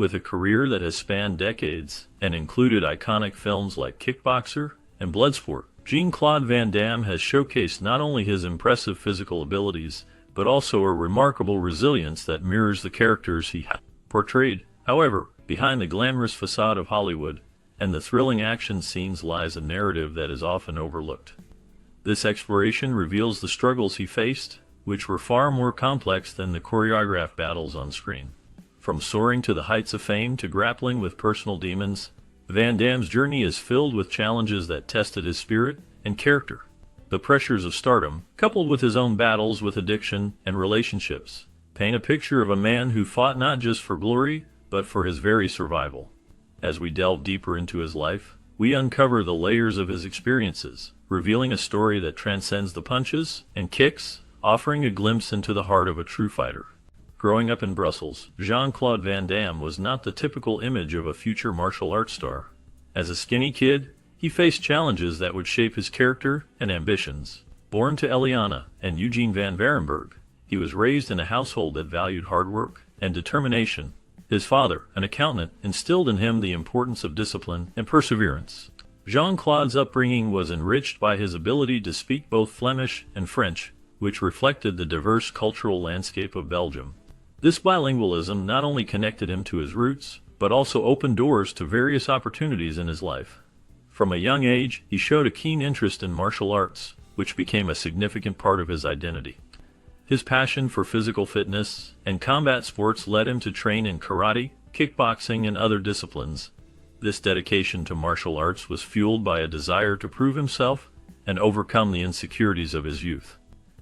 With a career that has spanned decades and included iconic films like Kickboxer and Bloodsport, Jean-Claude Van Damme has showcased not only his impressive physical abilities, but also a remarkable resilience that mirrors the characters he has portrayed. However, behind the glamorous facade of Hollywood and the thrilling action scenes lies a narrative that is often overlooked. This exploration reveals the struggles he faced, which were far more complex than the choreographed battles on screen. From soaring to the heights of fame to grappling with personal demons, Van Damme's journey is filled with challenges that tested his spirit and character. The pressures of stardom, coupled with his own battles with addiction and relationships, paint a picture of a man who fought not just for glory, but for his very survival. As we delve deeper into his life, we uncover the layers of his experiences, revealing a story that transcends the punches and kicks, offering a glimpse into the heart of a true fighter. Growing up in Brussels, Jean-Claude Van Damme was not the typical image of a future martial arts star. As a skinny kid, he faced challenges that would shape his character and ambitions. Born to Eliana and Eugene van Varenberg, he was raised in a household that valued hard work and determination. His father, an accountant, instilled in him the importance of discipline and perseverance. Jean-Claude's upbringing was enriched by his ability to speak both Flemish and French, which reflected the diverse cultural landscape of Belgium. This bilingualism not only connected him to his roots, but also opened doors to various opportunities in his life. From a young age, he showed a keen interest in martial arts, which became a significant part of his identity. His passion for physical fitness and combat sports led him to train in karate, kickboxing, and other disciplines. This dedication to martial arts was fueled by a desire to prove himself and overcome the insecurities of his youth.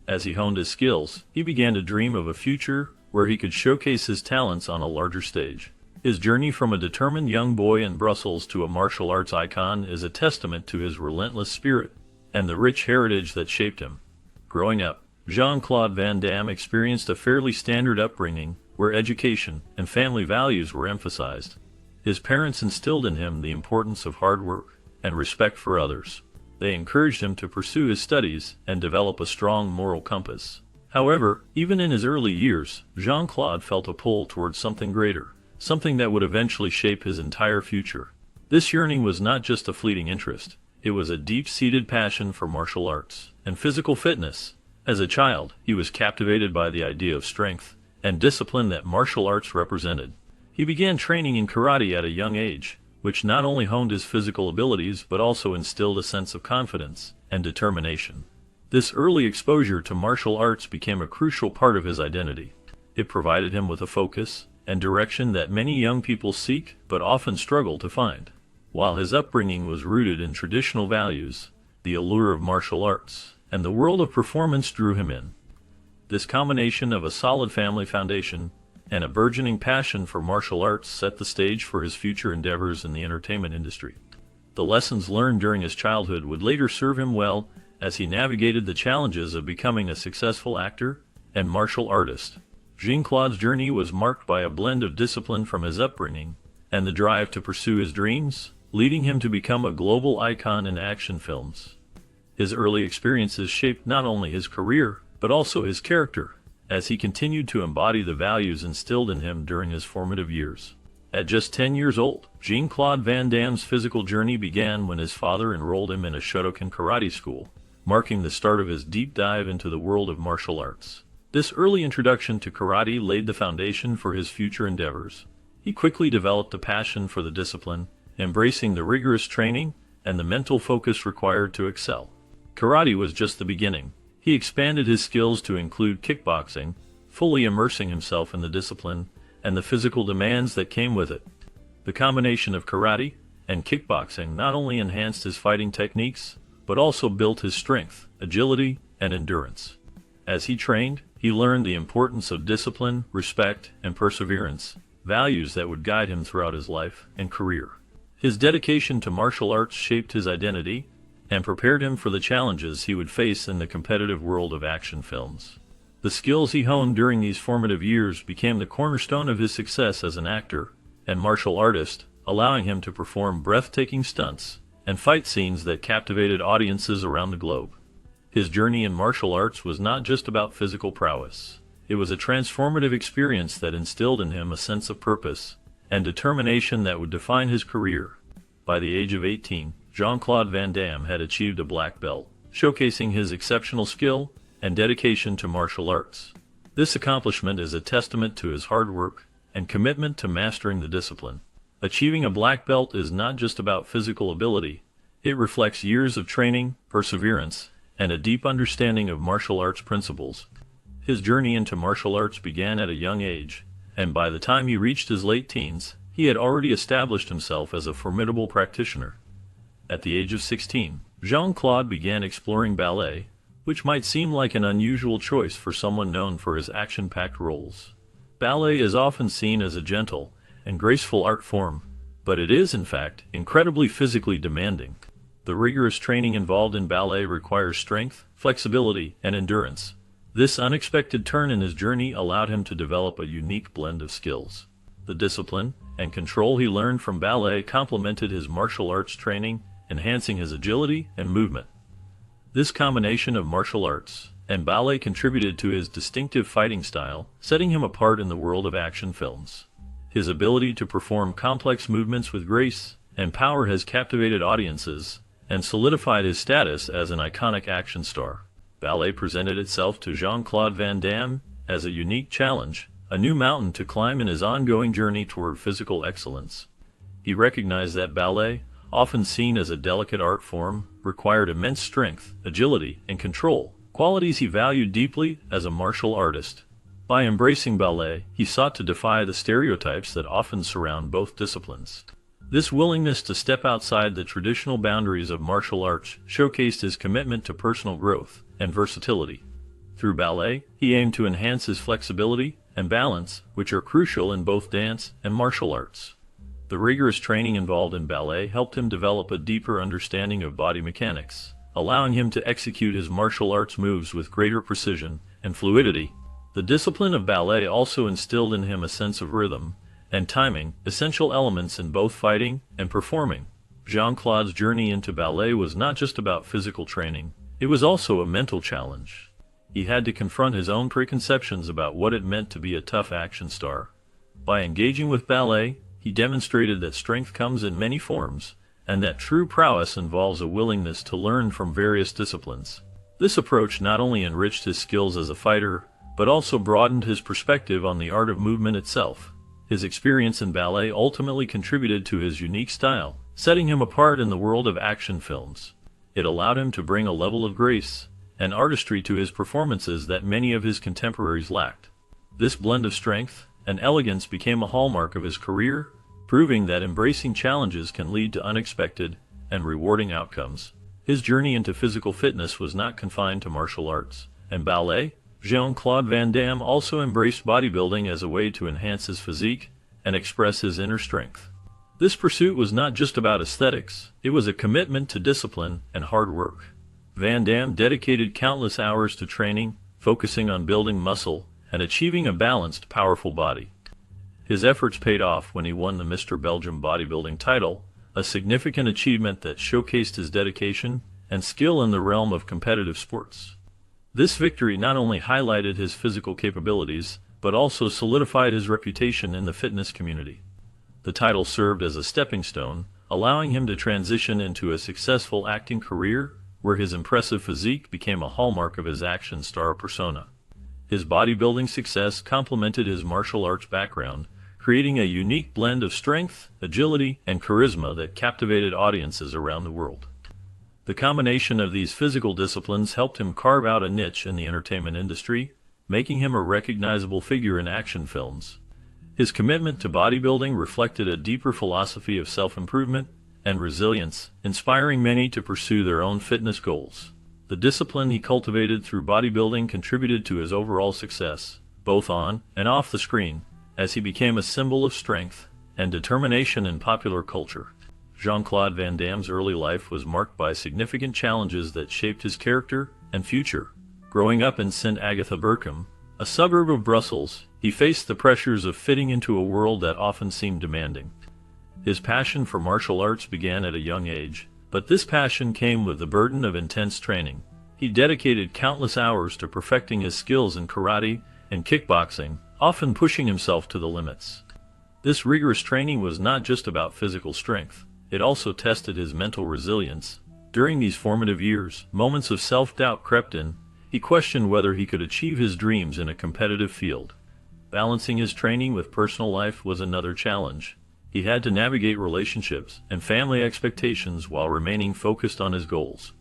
As he honed his skills, he began to dream of a future where he could showcase his talents on a larger stage. His journey from a determined young boy in Brussels to a martial arts icon is a testament to his relentless spirit and the rich heritage that shaped him. Growing up, Jean-Claude Van Damme experienced a fairly standard upbringing where education and family values were emphasized. His parents instilled in him the importance of hard work and respect for others. They encouraged him to pursue his studies and develop a strong moral compass. However, even in his early years, Jean-Claude felt a pull towards something greater, something that would eventually shape his entire future. This yearning was not just a fleeting interest, it was a deep-seated passion for martial arts and physical fitness. As a child, he was captivated by the idea of strength and discipline that martial arts represented. He began training in karate at a young age, which not only honed his physical abilities but also instilled a sense of confidence and determination. This early exposure to martial arts became a crucial part of his identity. It provided him with a focus and direction that many young people seek but often struggle to find. While his upbringing was rooted in traditional values, the allure of martial arts and the world of performance drew him in. This combination of a solid family foundation and a burgeoning passion for martial arts set the stage for his future endeavors in the entertainment industry. The lessons learned during his childhood would later serve him well as he navigated the challenges of becoming a successful actor and martial artist. Jean-Claude's journey was marked by a blend of discipline from his upbringing and the drive to pursue his dreams, leading him to become a global icon in action films. His early experiences shaped not only his career, but also his character, as he continued to embody the values instilled in him during his formative years. At just 10 years old, Jean-Claude Van Damme's physical journey began when his father enrolled him in a Shotokan karate school, marking the start of his deep dive into the world of martial arts. This early introduction to karate laid the foundation for his future endeavors. He quickly developed a passion for the discipline, embracing the rigorous training and the mental focus required to excel. Karate was just the beginning. He expanded his skills to include kickboxing, fully immersing himself in the discipline and the physical demands that came with it. The combination of karate and kickboxing not only enhanced his fighting techniques, but also built his strength, agility, and endurance. As he trained, he learned the importance of discipline, respect, and perseverance, values that would guide him throughout his life and career. His dedication to martial arts shaped his identity and prepared him for the challenges he would face in the competitive world of action films. The skills he honed during these formative years became the cornerstone of his success as an actor and martial artist, allowing him to perform breathtaking stunts and fight scenes that captivated audiences around the globe. His journey in martial arts was not just about physical prowess. It was a transformative experience that instilled in him a sense of purpose and determination that would define his career. By the age of 18, Jean-Claude Van Damme had achieved a black belt, showcasing his exceptional skill and dedication to martial arts. This accomplishment is a testament to his hard work and commitment to mastering the discipline. Achieving a black belt is not just about physical ability. It reflects years of training, perseverance, and a deep understanding of martial arts principles. His journey into martial arts began at a young age, and by the time he reached his late teens, he had already established himself as a formidable practitioner. At the age of 16, Jean-Claude began exploring ballet, which might seem like an unusual choice for someone known for his action-packed roles. Ballet is often seen as a gentle and graceful art form, but it is, in fact, incredibly physically demanding. The rigorous training involved in ballet requires strength, flexibility, and endurance. This unexpected turn in his journey allowed him to develop a unique blend of skills. The discipline and control he learned from ballet complemented his martial arts training, enhancing his agility and movement. This combination of martial arts and ballet contributed to his distinctive fighting style, setting him apart in the world of action films. His ability to perform complex movements with grace and power has captivated audiences and solidified his status as an iconic action star. Ballet presented itself to Jean-Claude Van Damme as a unique challenge, a new mountain to climb in his ongoing journey toward physical excellence. He recognized that ballet, often seen as a delicate art form, required immense strength, agility, and control, qualities he valued deeply as a martial artist. By embracing ballet, he sought to defy the stereotypes that often surround both disciplines. This willingness to step outside the traditional boundaries of martial arts showcased his commitment to personal growth and versatility. Through ballet, he aimed to enhance his flexibility and balance, which are crucial in both dance and martial arts. The rigorous training involved in ballet helped him develop a deeper understanding of body mechanics, allowing him to execute his martial arts moves with greater precision and fluidity. The discipline of ballet also instilled in him a sense of rhythm and timing, essential elements in both fighting and performing. Jean-Claude's journey into ballet was not just about physical training, it was also a mental challenge. He had to confront his own preconceptions about what it meant to be a tough action star. By engaging with ballet, he demonstrated that strength comes in many forms, and that true prowess involves a willingness to learn from various disciplines. This approach not only enriched his skills as a fighter, but also broadened his perspective on the art of movement itself. His experience in ballet ultimately contributed to his unique style, setting him apart in the world of action films. It allowed him to bring a level of grace and artistry to his performances that many of his contemporaries lacked. This blend of strength and elegance became a hallmark of his career, proving that embracing challenges can lead to unexpected and rewarding outcomes. His journey into physical fitness was not confined to martial arts and ballet. Jean-Claude Van Damme also embraced bodybuilding as a way to enhance his physique and express his inner strength. This pursuit was not just about aesthetics, it was a commitment to discipline and hard work. Van Damme dedicated countless hours to training, focusing on building muscle and achieving a balanced, powerful body. His efforts paid off when he won the Mr. Belgium bodybuilding title, a significant achievement that showcased his dedication and skill in the realm of competitive sports. This victory not only highlighted his physical capabilities, but also solidified his reputation in the fitness community. The title served as a stepping stone, allowing him to transition into a successful acting career, where his impressive physique became a hallmark of his action star persona. His bodybuilding success complemented his martial arts background, creating a unique blend of strength, agility, and charisma that captivated audiences around the world. The combination of these physical disciplines helped him carve out a niche in the entertainment industry, making him a recognizable figure in action films. His commitment to bodybuilding reflected a deeper philosophy of self-improvement and resilience, inspiring many to pursue their own fitness goals. The discipline he cultivated through bodybuilding contributed to his overall success, both on and off the screen, as he became a symbol of strength and determination in popular culture. Jean-Claude Van Damme's early life was marked by significant challenges that shaped his character and future. Growing up in St. Agatha-Berchem, a suburb of Brussels, he faced the pressures of fitting into a world that often seemed demanding. His passion for martial arts began at a young age, but this passion came with the burden of intense training. He dedicated countless hours to perfecting his skills in karate and kickboxing, often pushing himself to the limits. This rigorous training was not just about physical strength, it also tested his mental resilience. During these formative years, moments of self-doubt crept in. He questioned whether he could achieve his dreams in a competitive field. Balancing his training with personal life was another challenge. He had to navigate relationships and family expectations while remaining focused on his goals.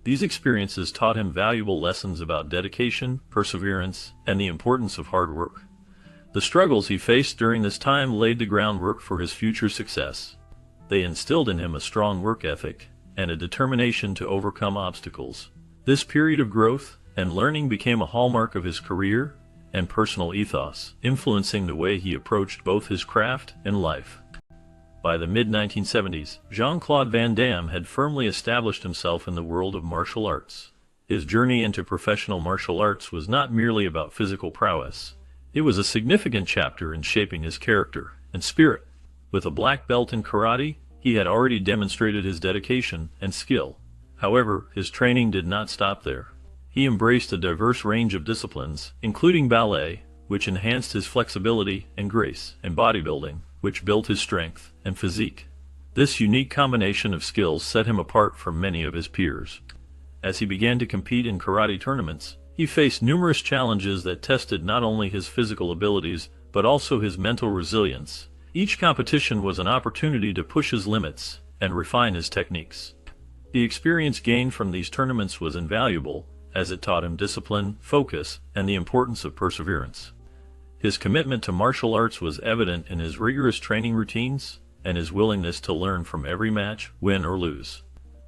These experiences taught him valuable lessons about dedication, perseverance, and the importance of hard work. The struggles he faced during this time laid the groundwork for his future success. They instilled in him a strong work ethic and a determination to overcome obstacles. This period of growth and learning became a hallmark of his career and personal ethos, influencing the way he approached both his craft and life. By the mid-1970s, Jean-Claude Van Damme had firmly established himself in the world of martial arts. His journey into professional martial arts was not merely about physical prowess. It was a significant chapter in shaping his character and spirit. With a black belt in karate, he had already demonstrated his dedication and skill. However, his training did not stop there. He embraced a diverse range of disciplines, including ballet, which enhanced his flexibility and grace, and bodybuilding, which built his strength and physique. This unique combination of skills set him apart from many of his peers. As he began to compete in karate tournaments, he faced numerous challenges that tested not only his physical abilities, but also his mental resilience. Each competition was an opportunity to push his limits and refine his techniques. The experience gained from these tournaments was invaluable, as it taught him discipline, focus, and the importance of perseverance. His commitment to martial arts was evident in his rigorous training routines and his willingness to learn from every match, win or lose.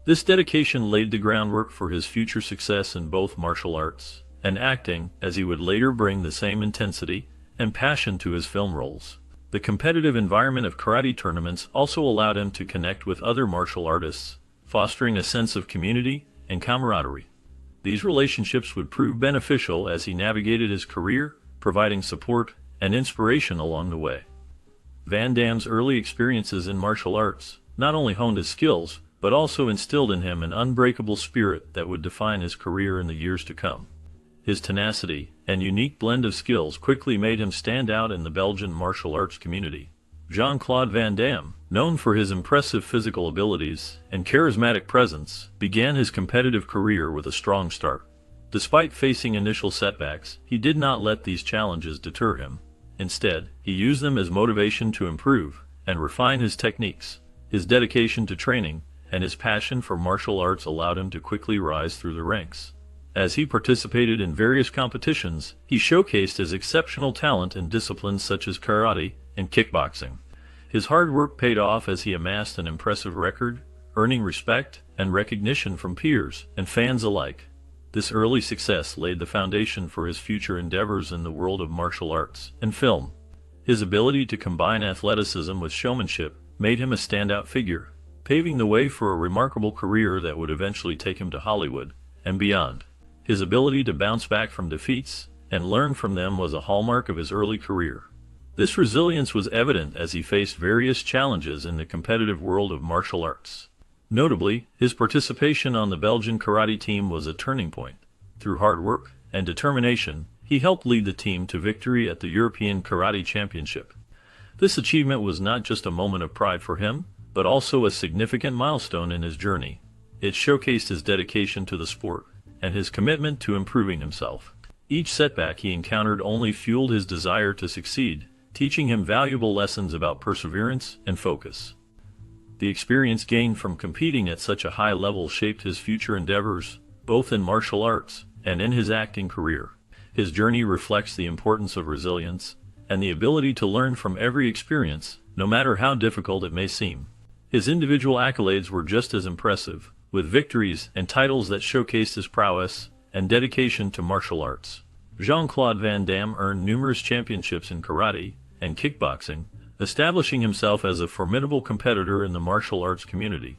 This dedication laid the groundwork for his future success in both martial arts and acting, as he would later bring the same intensity and passion to his film roles. The competitive environment of karate tournaments also allowed him to connect with other martial artists, fostering a sense of community and camaraderie. These relationships would prove beneficial as he navigated his career, providing support and inspiration along the way. Van Damme's early experiences in martial arts not only honed his skills, but also instilled in him an unbreakable spirit that would define his career in the years to come. His tenacity and unique blend of skills quickly made him stand out in the Belgian martial arts community. Jean-Claude Van Damme, known for his impressive physical abilities and charismatic presence, began his competitive career with a strong start. Despite facing initial setbacks, he did not let these challenges deter him. Instead, he used them as motivation to improve and refine his techniques. His dedication to training and his passion for martial arts allowed him to quickly rise through the ranks. As he participated in various competitions, he showcased his exceptional talent in disciplines such as karate and kickboxing. His hard work paid off as he amassed an impressive record, earning respect and recognition from peers and fans alike. This early success laid the foundation for his future endeavors in the world of martial arts and film. His ability to combine athleticism with showmanship made him a standout figure, paving the way for a remarkable career that would eventually take him to Hollywood and beyond. His ability to bounce back from defeats and learn from them was a hallmark of his early career. This resilience was evident as he faced various challenges in the competitive world of martial arts. Notably, his participation on the Belgian karate team was a turning point. Through hard work and determination, he helped lead the team to victory at the European Karate Championship. This achievement was not just a moment of pride for him, but also a significant milestone in his journey. It showcased his dedication to the sport and his commitment to improving himself. Each setback he encountered only fueled his desire to succeed, teaching him valuable lessons about perseverance and focus. The experience gained from competing at such a high level shaped his future endeavors, both in martial arts and in his acting career. His journey reflects the importance of resilience and the ability to learn from every experience, no matter how difficult it may seem. His individual accolades were just as impressive, with victories and titles that showcased his prowess and dedication to martial arts. Jean-Claude Van Damme earned numerous championships in karate and kickboxing, establishing himself as a formidable competitor in the martial arts community.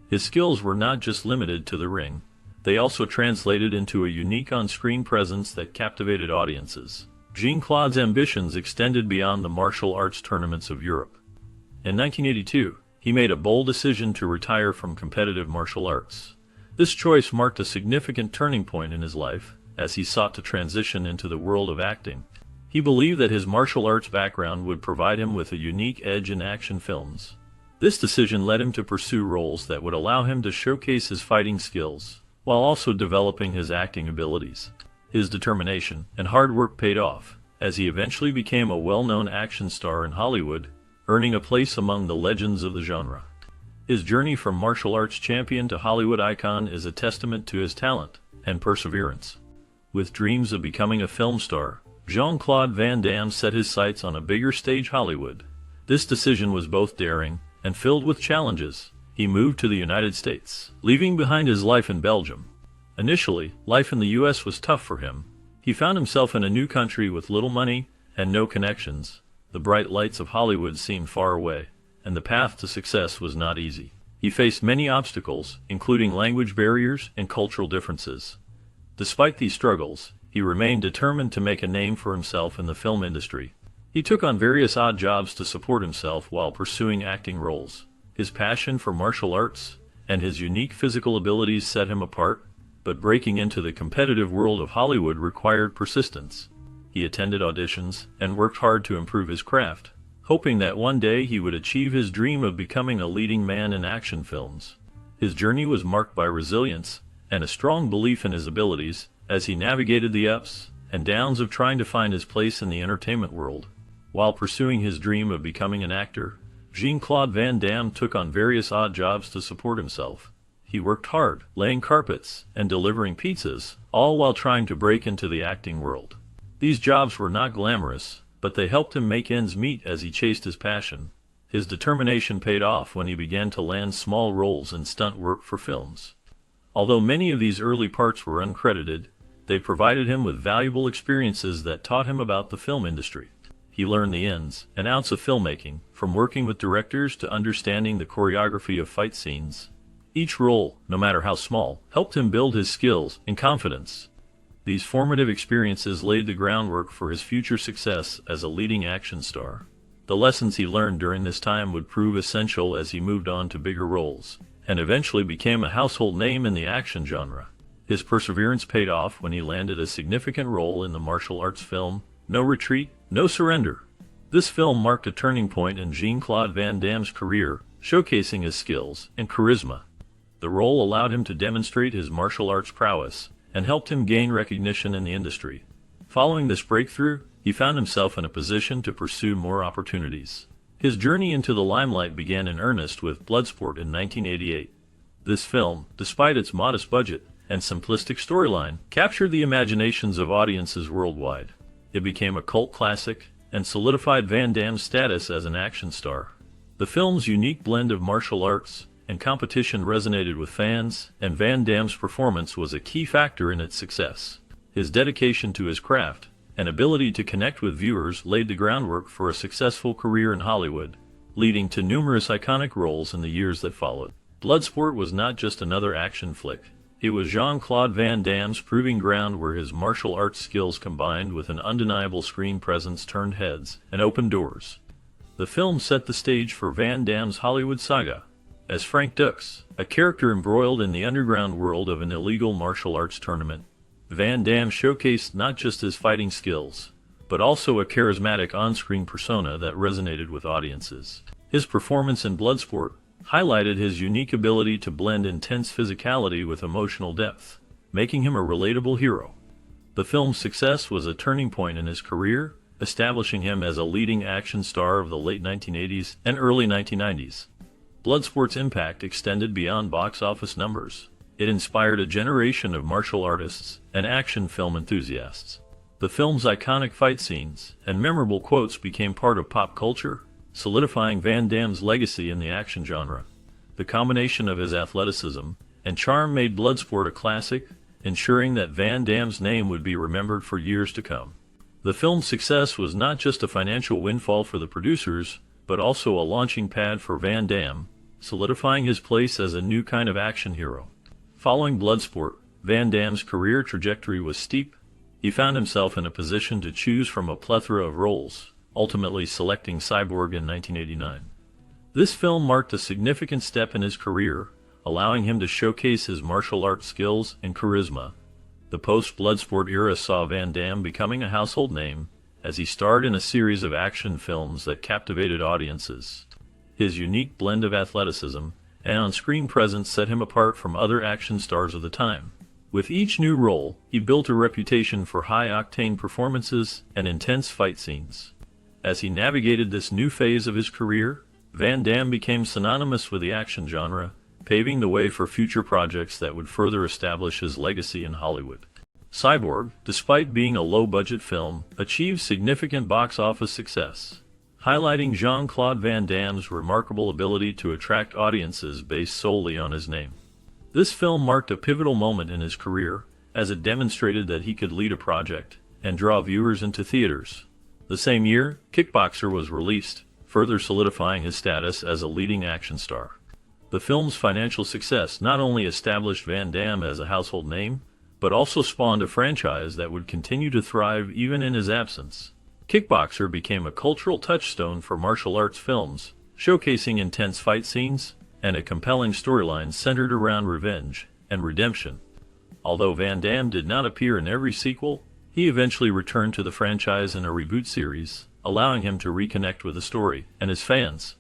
His skills were not just limited to the ring. They also translated into a unique on-screen presence that captivated audiences. Jean-Claude's ambitions extended beyond the martial arts tournaments of Europe. In 1982, he made a bold decision to retire from competitive martial arts. This choice marked a significant turning point in his life, as he sought to transition into the world of acting. He believed that his martial arts background would provide him with a unique edge in action films. This decision led him to pursue roles that would allow him to showcase his fighting skills, while also developing his acting abilities. His determination and hard work paid off, as he eventually became a well-known action star in Hollywood, earning a place among the legends of the genre. His journey from martial arts champion to Hollywood icon is a testament to his talent and perseverance. With dreams of becoming a film star, Jean-Claude Van Damme set his sights on a bigger stage Hollywood. This decision was both daring and filled with challenges. He moved to the United States, leaving behind his life in Belgium. Initially, life in the US was tough for him. He found himself in a new country with little money and no connections. The bright lights of Hollywood seemed far away, and the path to success was not easy. He faced many obstacles, including language barriers and cultural differences. Despite these struggles, he remained determined to make a name for himself in the film industry. He took on various odd jobs to support himself while pursuing acting roles. His passion for martial arts and his unique physical abilities set him apart, but breaking into the competitive world of Hollywood required persistence. He attended auditions and worked hard to improve his craft, hoping that one day he would achieve his dream of becoming a leading man in action films. His journey was marked by resilience and a strong belief in his abilities as he navigated the ups and downs of trying to find his place in the entertainment world. While pursuing his dream of becoming an actor, Jean-Claude Van Damme took on various odd jobs to support himself. He worked hard, laying carpets and delivering pizzas, all while trying to break into the acting world. These jobs were not glamorous, but they helped him make ends meet as he chased his passion. His determination paid off when he began to land small roles in stunt work for films. Although many of these early parts were uncredited, they provided him with valuable experiences that taught him about the film industry. He learned the ins and outs of filmmaking, from working with directors to understanding the choreography of fight scenes. Each role, no matter how small, helped him build his skills and confidence. These formative experiences laid the groundwork for his future success as a leading action star. The lessons he learned during this time would prove essential as he moved on to bigger roles, and eventually became a household name in the action genre. His perseverance paid off when he landed a significant role in the martial arts film, No Retreat, No Surrender. This film marked a turning point in Jean-Claude Van Damme's career, showcasing his skills and charisma. The role allowed him to demonstrate his martial arts prowess and helped him gain recognition in the industry. Following this breakthrough, he found himself in a position to pursue more opportunities. His journey into the limelight began in earnest with Bloodsport in 1988. This film, despite its modest budget and simplistic storyline, captured the imaginations of audiences worldwide. It became a cult classic and solidified Van Damme's status as an action star. The film's unique blend of martial arts and competition resonated with fans, and Van Damme's performance was a key factor in its success. His dedication to his craft and ability to connect with viewers laid the groundwork for a successful career in Hollywood, leading to numerous iconic roles in the years that followed. Bloodsport was not just another action flick. It was Jean-Claude Van Damme's proving ground where his martial arts skills combined with an undeniable screen presence turned heads and opened doors. The film set the stage for Van Damme's Hollywood saga. As Frank Dux, a character embroiled in the underground world of an illegal martial arts tournament, Van Damme showcased not just his fighting skills, but also a charismatic on-screen persona that resonated with audiences. His performance in Bloodsport highlighted his unique ability to blend intense physicality with emotional depth, making him a relatable hero. The film's success was a turning point in his career, establishing him as a leading action star of the late 1980s and early 1990s. Bloodsport's impact extended beyond box office numbers. It inspired a generation of martial artists and action film enthusiasts. The film's iconic fight scenes and memorable quotes became part of pop culture, solidifying Van Damme's legacy in the action genre. The combination of his athleticism and charm made Bloodsport a classic, ensuring that Van Damme's name would be remembered for years to come. The film's success was not just a financial windfall for the producers, but also a launching pad for Van Damme, solidifying his place as a new kind of action hero. Following Bloodsport, Van Damme's career trajectory was steep. He found himself in a position to choose from a plethora of roles, ultimately selecting Cyborg in 1989. This film marked a significant step in his career, allowing him to showcase his martial arts skills and charisma. The post-Bloodsport era saw Van Damme becoming a household name, as he starred in a series of action films that captivated audiences. His unique blend of athleticism and on-screen presence set him apart from other action stars of the time. With each new role, he built a reputation for high-octane performances and intense fight scenes. As he navigated this new phase of his career, Van Damme became synonymous with the action genre, paving the way for future projects that would further establish his legacy in Hollywood. Cyborg, despite being a low-budget film, achieved significant box office success, highlighting Jean-Claude Van Damme's remarkable ability to attract audiences based solely on his name. This film marked a pivotal moment in his career, as it demonstrated that he could lead a project and draw viewers into theaters. The same year, Kickboxer was released, further solidifying his status as a leading action star. The film's financial success not only established Van Damme as a household name, but also spawned a franchise that would continue to thrive even in his absence. Kickboxer became a cultural touchstone for martial arts films, showcasing intense fight scenes and a compelling storyline centered around revenge and redemption. Although Van Damme did not appear in every sequel, he eventually returned to the franchise in a reboot series, allowing him to reconnect with the story and his fans.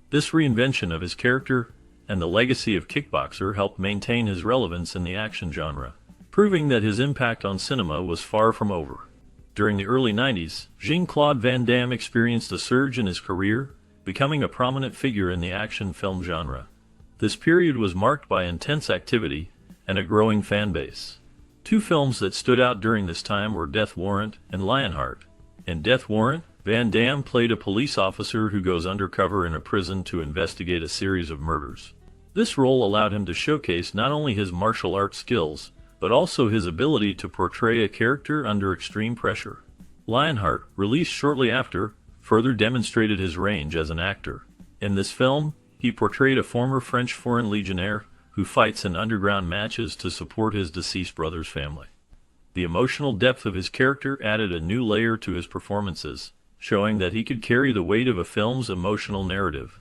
This reinvention of his character and the legacy of Kickboxer helped maintain his relevance in the action genre, proving that his impact on cinema was far from over. During the early 90s, Jean-Claude Van Damme experienced a surge in his career, becoming a prominent figure in the action film genre. This period was marked by intense activity and a growing fan base. Two films that stood out during this time were Death Warrant and Lionheart. In Death Warrant, Van Damme played a police officer who goes undercover in a prison to investigate a series of murders. This role allowed him to showcase not only his martial arts skills, but also his ability to portray a character under extreme pressure. Lionheart, released shortly after, further demonstrated his range as an actor. In this film, he portrayed a former French Foreign Legionnaire who fights in underground matches to support his deceased brother's family. The emotional depth of his character added a new layer to his performances, showing that he could carry the weight of a film's emotional narrative.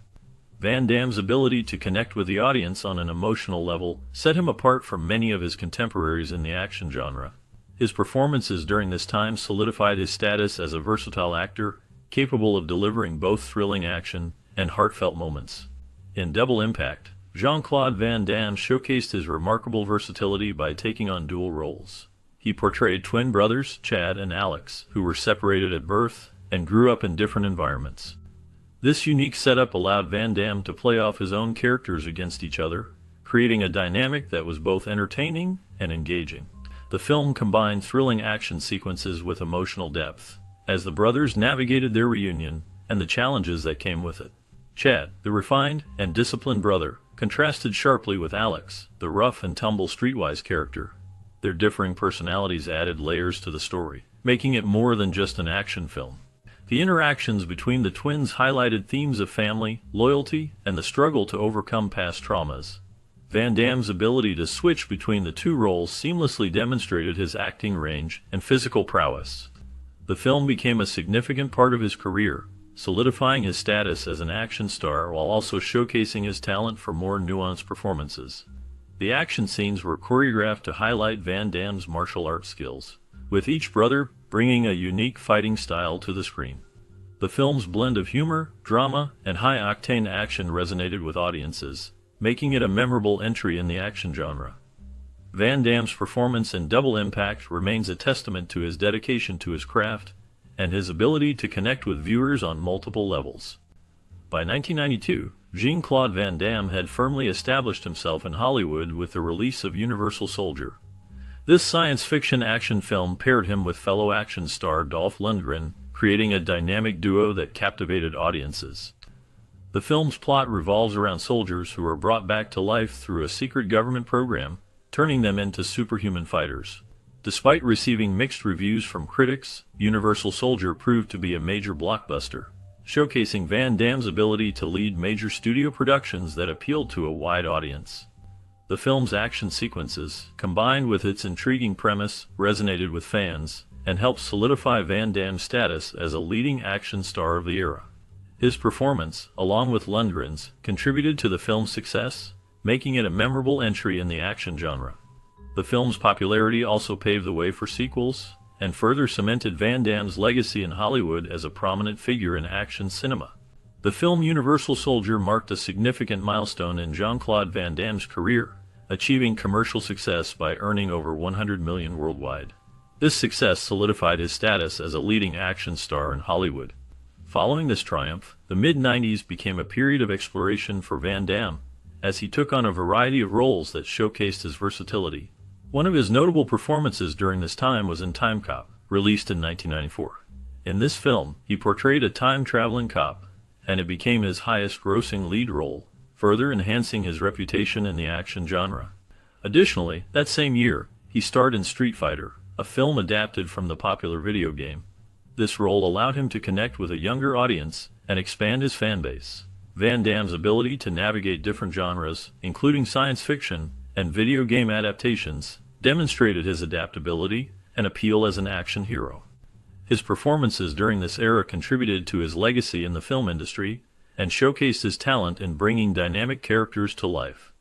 Van Damme's ability to connect with the audience on an emotional level set him apart from many of his contemporaries in the action genre. His performances during this time solidified his status as a versatile actor, capable of delivering both thrilling action and heartfelt moments. In Double Impact, Jean-Claude Van Damme showcased his remarkable versatility by taking on dual roles. He portrayed twin brothers, Chad and Alex, who were separated at birth and grew up in different environments. This unique setup allowed Van Damme to play off his own characters against each other, creating a dynamic that was both entertaining and engaging. The film combined thrilling action sequences with emotional depth, as the brothers navigated their reunion and the challenges that came with it. Chad, the refined and disciplined brother, contrasted sharply with Alex, the rough-and-tumble streetwise character. Their differing personalities added layers to the story, making it more than just an action film. The interactions between the twins highlighted themes of family, loyalty, and the struggle to overcome past traumas. Van Damme's ability to switch between the two roles seamlessly demonstrated his acting range and physical prowess. The film became a significant part of his career, solidifying his status as an action star while also showcasing his talent for more nuanced performances. The action scenes were choreographed to highlight Van Damme's martial arts skills, with each brother bringing a unique fighting style to the screen. The film's blend of humor, drama, and high-octane action resonated with audiences, making it a memorable entry in the action genre. Van Damme's performance in Double Impact remains a testament to his dedication to his craft and his ability to connect with viewers on multiple levels. By 1992, Jean-Claude Van Damme had firmly established himself in Hollywood with the release of Universal Soldier. This science fiction action film paired him with fellow action star Dolph Lundgren, creating a dynamic duo that captivated audiences. The film's plot revolves around soldiers who are brought back to life through a secret government program, turning them into superhuman fighters. Despite receiving mixed reviews from critics, Universal Soldier proved to be a major blockbuster, showcasing Van Damme's ability to lead major studio productions that appealed to a wide audience. The film's action sequences, combined with its intriguing premise, resonated with fans and helped solidify Van Damme's status as a leading action star of the era. His performance, along with Lundgren's, contributed to the film's success, making it a memorable entry in the action genre. The film's popularity also paved the way for sequels, and further cemented Van Damme's legacy in Hollywood as a prominent figure in action cinema. The film Universal Soldier marked a significant milestone in Jean-Claude Van Damme's career, achieving commercial success by earning over $100 million worldwide. This success solidified his status as a leading action star in Hollywood. Following this triumph, the mid-90s became a period of exploration for Van Damme, as he took on a variety of roles that showcased his versatility. One of his notable performances during this time was in Time Cop, released in 1994. In this film, he portrayed a time-traveling cop, and it became his highest-grossing lead role, further enhancing his reputation in the action genre. Additionally, that same year, he starred in Street Fighter, a film adapted from the popular video game. This role allowed him to connect with a younger audience and expand his fan base. Van Damme's ability to navigate different genres, including science fiction and video game adaptations, demonstrated his adaptability and appeal as an action hero. His performances during this era contributed to his legacy in the film industry and showcased his talent in bringing dynamic characters to life.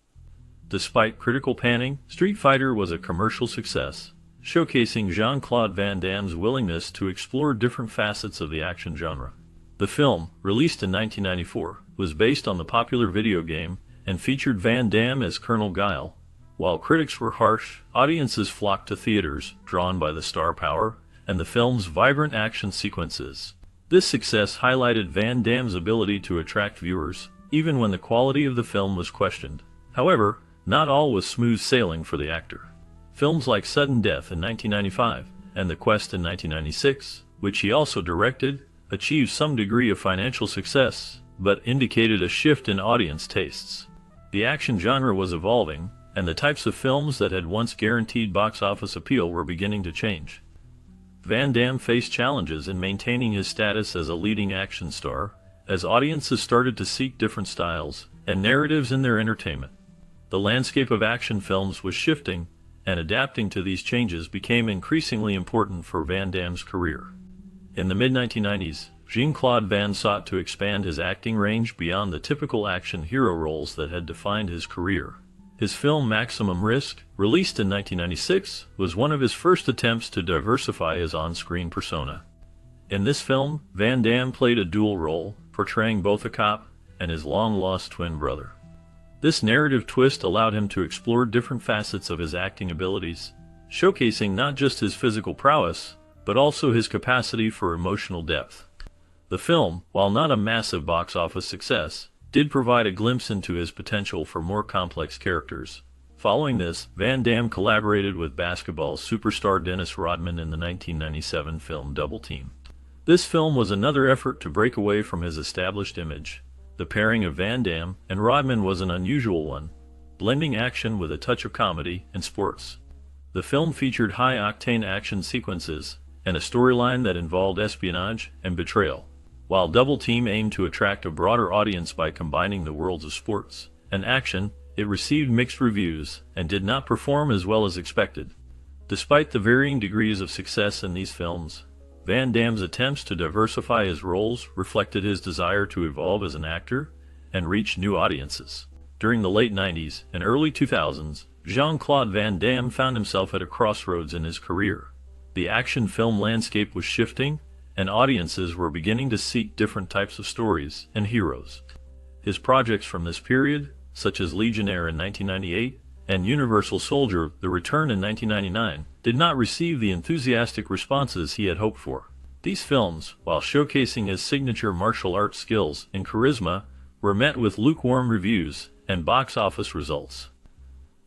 Despite critical panning, Street Fighter was a commercial success, showcasing Jean-Claude Van Damme's willingness to explore different facets of the action genre. The film, released in 1994, was based on the popular video game and featured Van Damme as Colonel Guile. While critics were harsh, audiences flocked to theaters, drawn by the star power and the film's vibrant action sequences. This success highlighted Van Damme's ability to attract viewers, even when the quality of the film was questioned. However, not all was smooth sailing for the actor. Films like Sudden Death in 1995 and The Quest in 1996, which he also directed, achieved some degree of financial success, but indicated a shift in audience tastes. The action genre was evolving, and the types of films that had once guaranteed box office appeal were beginning to change. Van Damme faced challenges in maintaining his status as a leading action star, as audiences started to seek different styles and narratives in their entertainment. The landscape of action films was shifting, and adapting to these changes became increasingly important for Van Damme's career. In the mid-1990s, Jean-Claude Van sought to expand his acting range beyond the typical action hero roles that had defined his career. His film Maximum Risk, released in 1996, was one of his first attempts to diversify his on-screen persona. In this film, Van Damme played a dual role, portraying both a cop and his long-lost twin brother. This narrative twist allowed him to explore different facets of his acting abilities, showcasing not just his physical prowess, but also his capacity for emotional depth. The film, while not a massive box office success, did provide a glimpse into his potential for more complex characters. Following this, Van Damme collaborated with basketball superstar Dennis Rodman in the 1997 film Double Team. This film was another effort to break away from his established image. The pairing of Van Damme and Rodman was an unusual one, blending action with a touch of comedy and sports. The film featured high-octane action sequences and a storyline that involved espionage and betrayal. While Double Team aimed to attract a broader audience by combining the worlds of sports and action, it received mixed reviews and did not perform as well as expected. Despite the varying degrees of success in these films, Van Damme's attempts to diversify his roles reflected his desire to evolve as an actor and reach new audiences. During the late 90s and early 2000s, Jean-Claude Van Damme found himself at a crossroads in his career. The action film landscape was shifting, and audiences were beginning to seek different types of stories and heroes. His projects from this period, such as Legionnaire in 1998 and Universal Soldier: The Return in 1999, did not receive the enthusiastic responses he had hoped for. These films, while showcasing his signature martial arts skills and charisma, were met with lukewarm reviews and box office results.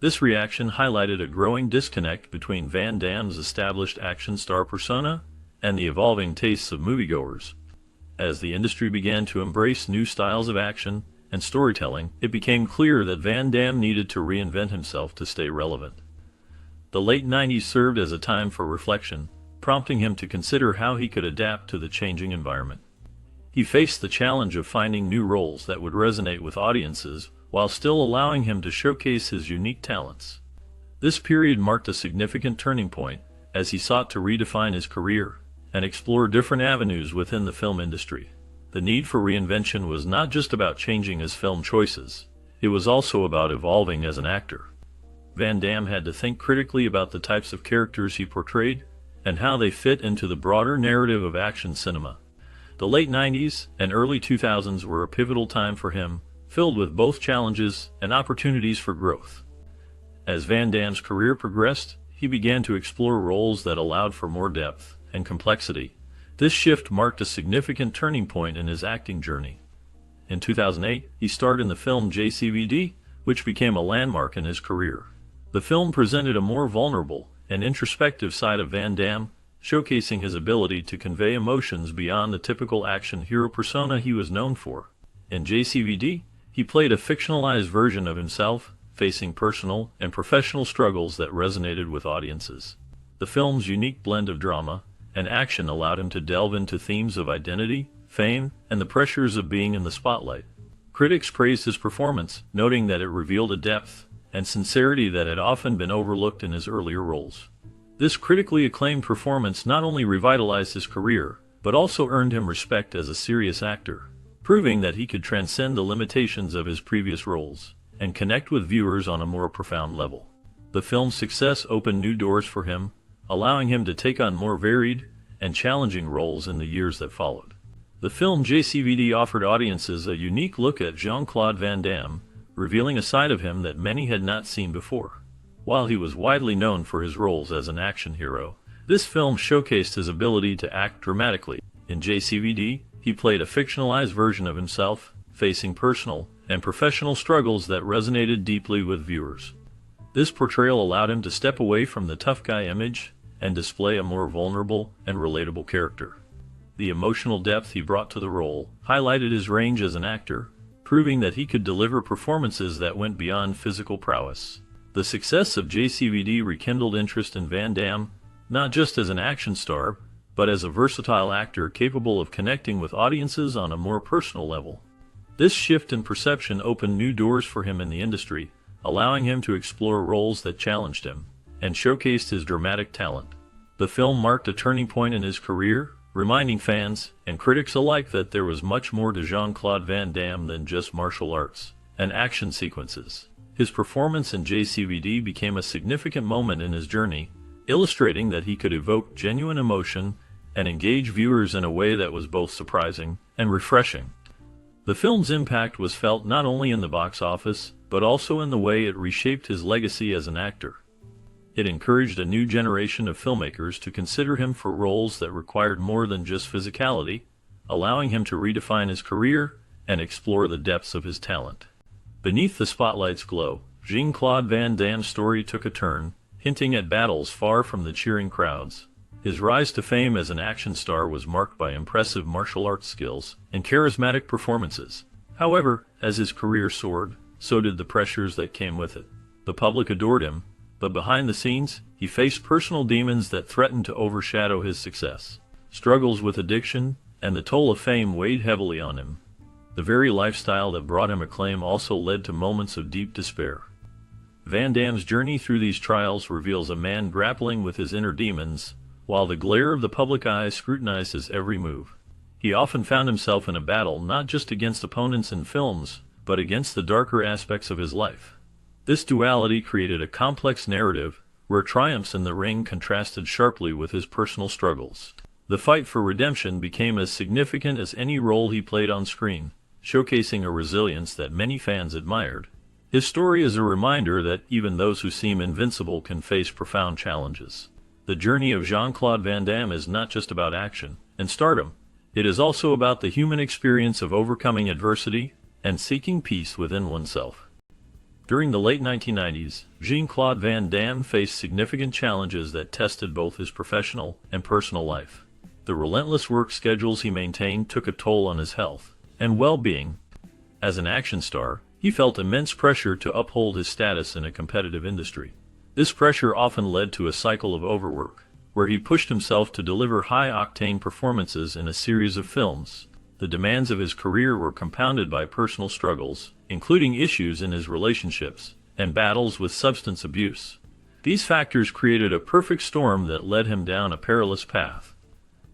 This reaction highlighted a growing disconnect between Van Damme's established action star persona and the evolving tastes of moviegoers. As the industry began to embrace new styles of action and storytelling, it became clear that Van Damme needed to reinvent himself to stay relevant. The late 90s served as a time for reflection, prompting him to consider how he could adapt to the changing environment. He faced the challenge of finding new roles that would resonate with audiences while still allowing him to showcase his unique talents. This period marked a significant turning point as he sought to redefine his career and explore different avenues within the film industry. The need for reinvention was not just about changing his film choices, it was also about evolving as an actor. Van Damme had to think critically about the types of characters he portrayed and how they fit into the broader narrative of action cinema. The late 90s and early 2000s were a pivotal time for him, filled with both challenges and opportunities for growth. As Van Damme's career progressed, he began to explore roles that allowed for more depth and complexity. This shift marked a significant turning point in his acting journey. In 2008, he starred in the film JCVD, which became a landmark in his career. The film presented a more vulnerable and introspective side of Van Damme, showcasing his ability to convey emotions beyond the typical action hero persona he was known for. In JCVD, he played a fictionalized version of himself, facing personal and professional struggles that resonated with audiences. The film's unique blend of drama and action allowed him to delve into themes of identity, fame, and the pressures of being in the spotlight. Critics praised his performance, noting that it revealed a depth and sincerity that had often been overlooked in his earlier roles. This critically acclaimed performance not only revitalized his career, but also earned him respect as a serious actor, proving that he could transcend the limitations of his previous roles and connect with viewers on a more profound level. The film's success opened new doors for him, allowing him to take on more varied and challenging roles in the years that followed. The film JCVD offered audiences a unique look at Jean-Claude Van Damme, revealing a side of him that many had not seen before. While he was widely known for his roles as an action hero, this film showcased his ability to act dramatically. In JCVD, he played a fictionalized version of himself, facing personal and professional struggles that resonated deeply with viewers. This portrayal allowed him to step away from the tough guy image and display a more vulnerable and relatable character. The emotional depth he brought to the role highlighted his range as an actor, proving that he could deliver performances that went beyond physical prowess. The success of JCVD rekindled interest in Van Damme, not just as an action star, but as a versatile actor capable of connecting with audiences on a more personal level. This shift in perception opened new doors for him in the industry, allowing him to explore roles that challenged him and showcased his dramatic talent. The film marked a turning point in his career, reminding fans and critics alike that there was much more to Jean-Claude Van Damme than just martial arts and action sequences. His performance in JCVD became a significant moment in his journey, illustrating that he could evoke genuine emotion and engage viewers in a way that was both surprising and refreshing. The film's impact was felt not only in the box office, but also in the way it reshaped his legacy as an actor. It encouraged a new generation of filmmakers to consider him for roles that required more than just physicality, allowing him to redefine his career and explore the depths of his talent. Beneath the spotlight's glow, Jean-Claude Van Damme's story took a turn, hinting at battles far from the cheering crowds. His rise to fame as an action star was marked by impressive martial arts skills and charismatic performances. However, as his career soared, so did the pressures that came with it. The public adored him, but behind the scenes, he faced personal demons that threatened to overshadow his success. Struggles with addiction and the toll of fame weighed heavily on him. The very lifestyle that brought him acclaim also led to moments of deep despair. Van Damme's journey through these trials reveals a man grappling with his inner demons, while the glare of the public eye scrutinized his every move. He often found himself in a battle not just against opponents in films, but against the darker aspects of his life. This duality created a complex narrative where triumphs in the ring contrasted sharply with his personal struggles. The fight for redemption became as significant as any role he played on screen, showcasing a resilience that many fans admired. His story is a reminder that even those who seem invincible can face profound challenges. The journey of Jean-Claude Van Damme is not just about action and stardom. It is also about the human experience of overcoming adversity and seeking peace within oneself. During the late 1990s, Jean-Claude Van Damme faced significant challenges that tested both his professional and personal life. The relentless work schedules he maintained took a toll on his health and well-being. As an action star, he felt immense pressure to uphold his status in a competitive industry. This pressure often led to a cycle of overwork, where he pushed himself to deliver high-octane performances in a series of films. The demands of his career were compounded by personal struggles, including issues in his relationships and battles with substance abuse. These factors created a perfect storm that led him down a perilous path.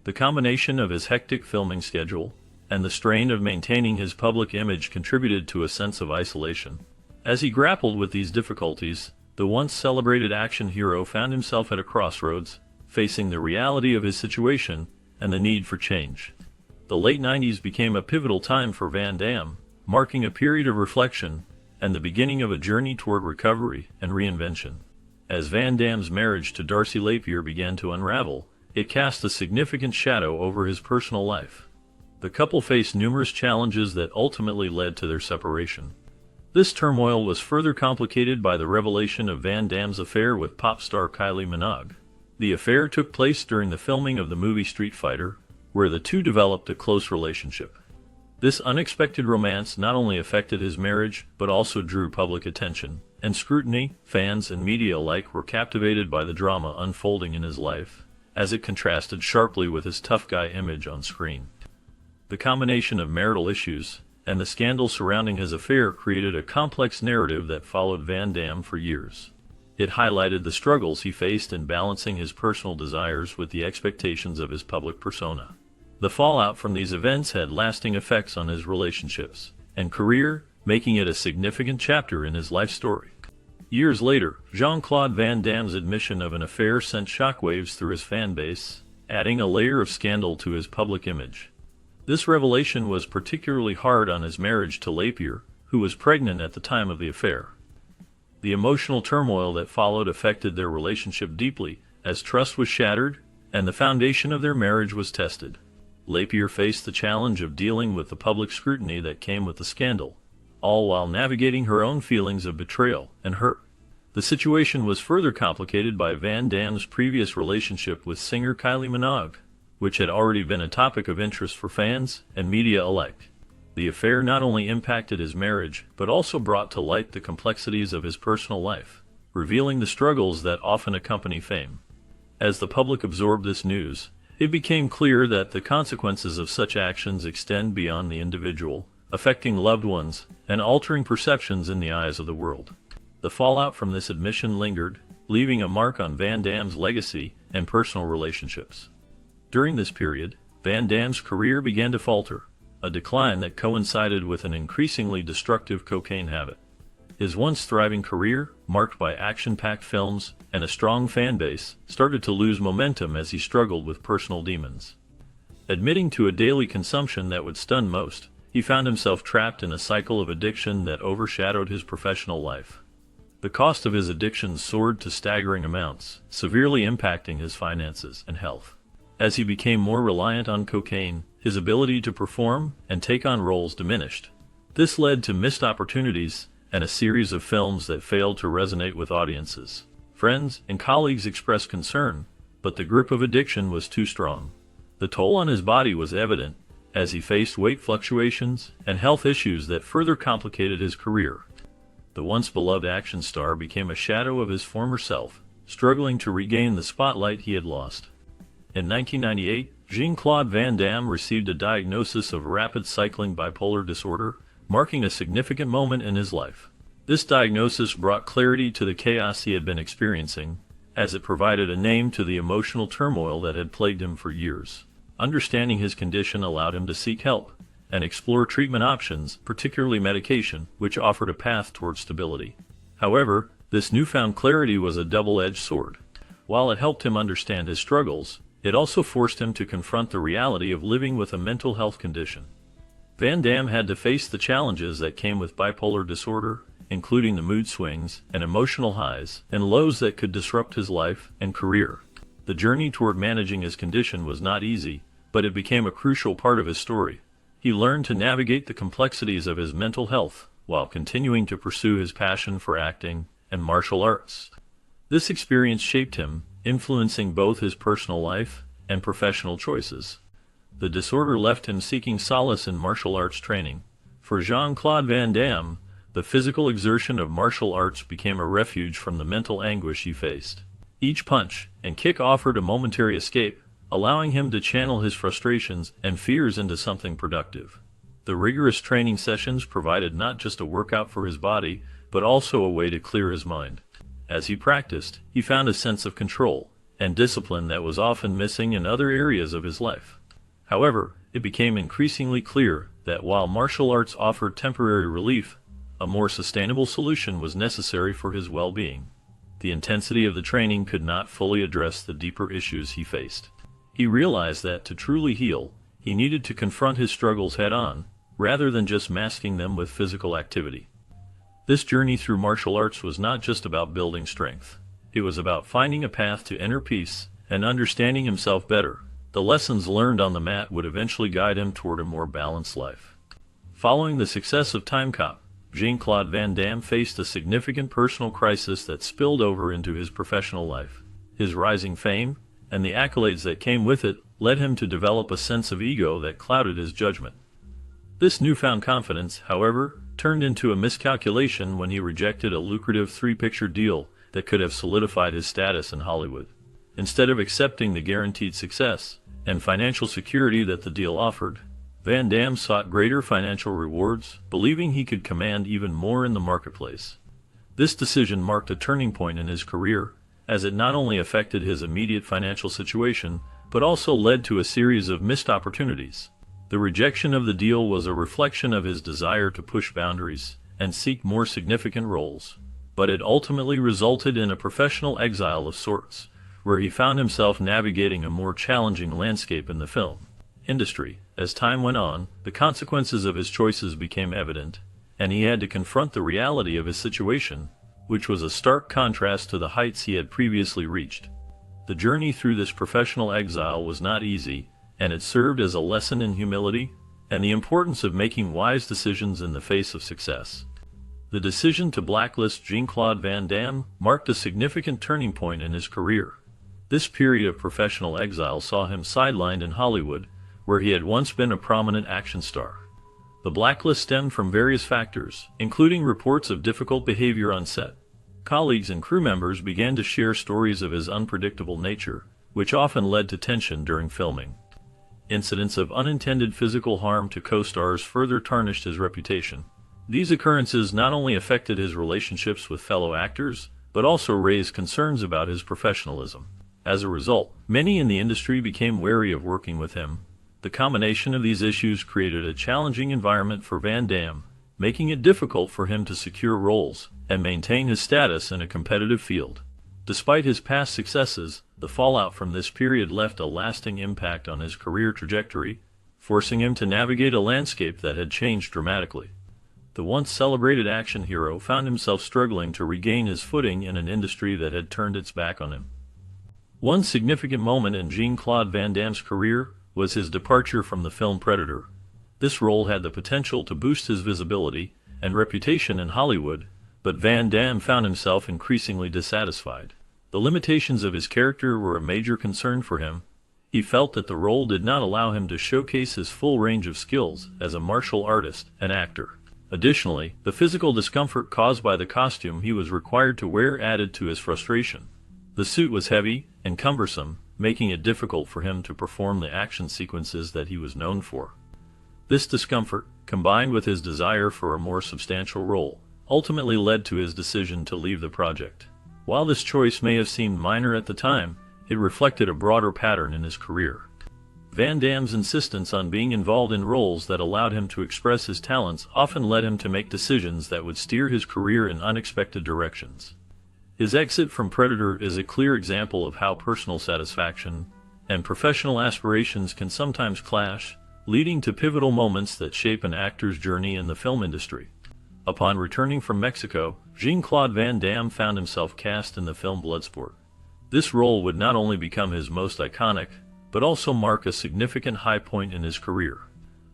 The combination of his hectic filming schedule and the strain of maintaining his public image contributed to a sense of isolation. As he grappled with these difficulties, the once celebrated action hero found himself at a crossroads, facing the reality of his situation and the need for change. The late 90s became a pivotal time for Van Damme, marking a period of reflection and the beginning of a journey toward recovery and reinvention. As Van Damme's marriage to Darcy Lapierre began to unravel, it cast a significant shadow over his personal life. The couple faced numerous challenges that ultimately led to their separation. This turmoil was further complicated by the revelation of Van Damme's affair with pop star Kylie Minogue. The affair took place during the filming of the movie Street Fighter, where the two developed a close relationship. This unexpected romance not only affected his marriage, but also drew public attention and scrutiny. Fans and media alike were captivated by the drama unfolding in his life, as it contrasted sharply with his tough guy image on screen. The combination of marital issues and the scandal surrounding his affair created a complex narrative that followed Van Damme for years. It highlighted the struggles he faced in balancing his personal desires with the expectations of his public persona. The fallout from these events had lasting effects on his relationships and career, making it a significant chapter in his life story. Years later, Jean-Claude Van Damme's admission of an affair sent shockwaves through his fan base, adding a layer of scandal to his public image. This revelation was particularly hard on his marriage to Lapierre, who was pregnant at the time of the affair. The emotional turmoil that followed affected their relationship deeply, as trust was shattered and the foundation of their marriage was tested. Lapierre faced the challenge of dealing with the public scrutiny that came with the scandal, all while navigating her own feelings of betrayal and hurt. The situation was further complicated by Van Damme's previous relationship with singer Kylie Minogue, which had already been a topic of interest for fans and media alike. The affair not only impacted his marriage, but also brought to light the complexities of his personal life, revealing the struggles that often accompany fame. As the public absorbed this news, it became clear that the consequences of such actions extend beyond the individual, affecting loved ones and altering perceptions in the eyes of the world. The fallout from this admission lingered, leaving a mark on Van Damme's legacy and personal relationships. During this period, Van Damme's career began to falter, a decline that coincided with an increasingly destructive cocaine habit. His once thriving career, marked by action-packed films and a strong fan base, started to lose momentum as he struggled with personal demons. Admitting to a daily consumption that would stun most, he found himself trapped in a cycle of addiction that overshadowed his professional life. The cost of his addictions soared to staggering amounts, severely impacting his finances and health. As he became more reliant on cocaine, his ability to perform and take on roles diminished. This led to missed opportunities and a series of films that failed to resonate with audiences. Friends and colleagues expressed concern, but the grip of addiction was too strong. The toll on his body was evident, as he faced weight fluctuations and health issues that further complicated his career. The once beloved action star became a shadow of his former self, struggling to regain the spotlight he had lost. In 1998, Jean-Claude Van Damme received a diagnosis of rapid cycling bipolar disorder, marking a significant moment in his life. This diagnosis brought clarity to the chaos he had been experiencing, as it provided a name to the emotional turmoil that had plagued him for years. Understanding his condition allowed him to seek help and explore treatment options, particularly medication, which offered a path toward stability. However, this newfound clarity was a double-edged sword. While it helped him understand his struggles, it also forced him to confront the reality of living with a mental health condition. Van Damme had to face the challenges that came with bipolar disorder, including the mood swings and emotional highs and lows that could disrupt his life and career. The journey toward managing his condition was not easy, but it became a crucial part of his story. He learned to navigate the complexities of his mental health while continuing to pursue his passion for acting and martial arts. This experience shaped him, influencing both his personal life and professional choices. The disorder left him seeking solace in martial arts training. For Jean-Claude Van Damme, the physical exertion of martial arts became a refuge from the mental anguish he faced. Each punch and kick offered a momentary escape, allowing him to channel his frustrations and fears into something productive. The rigorous training sessions provided not just a workout for his body, but also a way to clear his mind. As he practiced, he found a sense of control and discipline that was often missing in other areas of his life. However, it became increasingly clear that while martial arts offered temporary relief, a more sustainable solution was necessary for his well-being. the intensity of the training could not fully address the deeper issues he faced. He realized that to truly heal, he needed to confront his struggles head-on, rather than just masking them with physical activity. This journey through martial arts was not just about building strength. It was about finding a path to inner peace and understanding himself better. The lessons learned on the mat would eventually guide him toward a more balanced life. Following the success of Time Cop, Jean-Claude Van Damme faced a significant personal crisis that spilled over into his professional life. His rising fame, and the accolades that came with it, led him to develop a sense of ego that clouded his judgment. This newfound confidence, however, turned into a miscalculation when he rejected a lucrative three-picture deal that could have solidified his status in Hollywood. Instead of accepting the guaranteed success and financial security that the deal offered, Van Damme sought greater financial rewards, believing he could command even more in the marketplace. This decision marked a turning point in his career, as it not only affected his immediate financial situation, but also led to a series of missed opportunities. The rejection of the deal was a reflection of his desire to push boundaries and seek more significant roles, but it ultimately resulted in a professional exile of sorts, where he found himself navigating a more challenging landscape in the film industry. As time went on, the consequences of his choices became evident, and he had to confront the reality of his situation, which was a stark contrast to the heights he had previously reached. The journey through this professional exile was not easy, and it served as a lesson in humility and the importance of making wise decisions in the face of success. The decision to blacklist Jean-Claude Van Damme marked a significant turning point in his career. This period of professional exile saw him sidelined in Hollywood, where he had once been a prominent action star. The blacklist stemmed from various factors, including reports of difficult behavior on set. Colleagues and crew members began to share stories of his unpredictable nature, which often led to tension during filming. Incidents of unintended physical harm to co-stars further tarnished his reputation. These occurrences not only affected his relationships with fellow actors, but also raised concerns about his professionalism. As a result, many in the industry became wary of working with him. The combination of these issues created a challenging environment for Van Damme, making it difficult for him to secure roles and maintain his status in a competitive field. Despite his past successes, the fallout from this period left a lasting impact on his career trajectory, forcing him to navigate a landscape that had changed dramatically. The once celebrated action hero found himself struggling to regain his footing in an industry that had turned its back on him. One significant moment in Jean-Claude Van Damme's career was his departure from the film Predator. This role had the potential to boost his visibility and reputation in Hollywood, but Van Damme found himself increasingly dissatisfied. The limitations of his character were a major concern for him. He felt that the role did not allow him to showcase his full range of skills as a martial artist and actor. Additionally, the physical discomfort caused by the costume he was required to wear added to his frustration. The suit was heavy and cumbersome, making it difficult for him to perform the action sequences that he was known for. This discomfort, combined with his desire for a more substantial role, ultimately led to his decision to leave the project. While this choice may have seemed minor at the time, it reflected a broader pattern in his career. Van Damme's insistence on being involved in roles that allowed him to express his talents often led him to make decisions that would steer his career in unexpected directions. His exit from Predator is a clear example of how personal satisfaction and professional aspirations can sometimes clash, leading to pivotal moments that shape an actor's journey in the film industry. Upon returning from Mexico, Jean-Claude Van Damme found himself cast in the film Bloodsport. This role would not only become his most iconic, but also mark a significant high point in his career.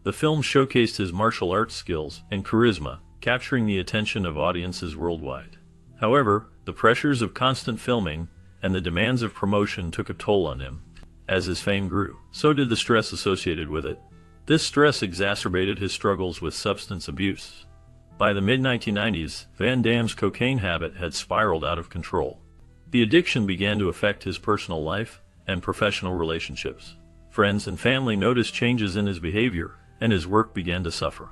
The film showcased his martial arts skills and charisma, capturing the attention of audiences worldwide. However, the pressures of constant filming and the demands of promotion took a toll on him. As his fame grew, so did the stress associated with it. This stress exacerbated his struggles with substance abuse. By the mid-1990s, Van Damme's cocaine habit had spiraled out of control. The addiction began to affect his personal life and professional relationships. Friends and family noticed changes in his behavior, and his work began to suffer.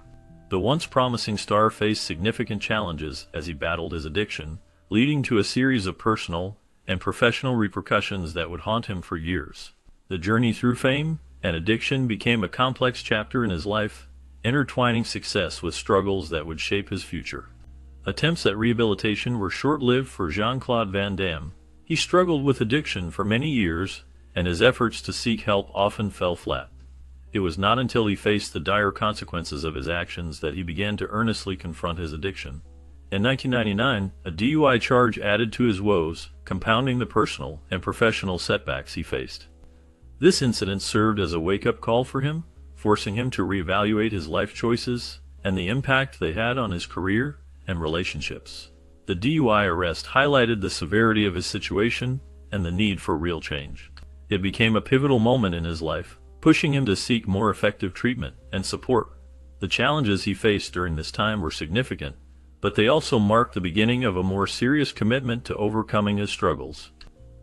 The once promising star faced significant challenges as he battled his addiction, leading to a series of personal and professional repercussions that would haunt him for years. The journey through fame and addiction became a complex chapter in his life, intertwining success with struggles that would shape his future. Attempts at rehabilitation were short-lived for Jean-Claude Van Damme. He struggled with addiction for many years, and his efforts to seek help often fell flat. It was not until he faced the dire consequences of his actions that he began to earnestly confront his addiction. In 1999, a DUI charge added to his woes, compounding the personal and professional setbacks he faced. This incident served as a wake-up call for him, forcing him to reevaluate his life choices and the impact they had on his career and relationships. The DUI arrest highlighted the severity of his situation and the need for real change. It became a pivotal moment in his life, pushing him to seek more effective treatment and support. The challenges he faced during this time were significant, but they also marked the beginning of a more serious commitment to overcoming his struggles.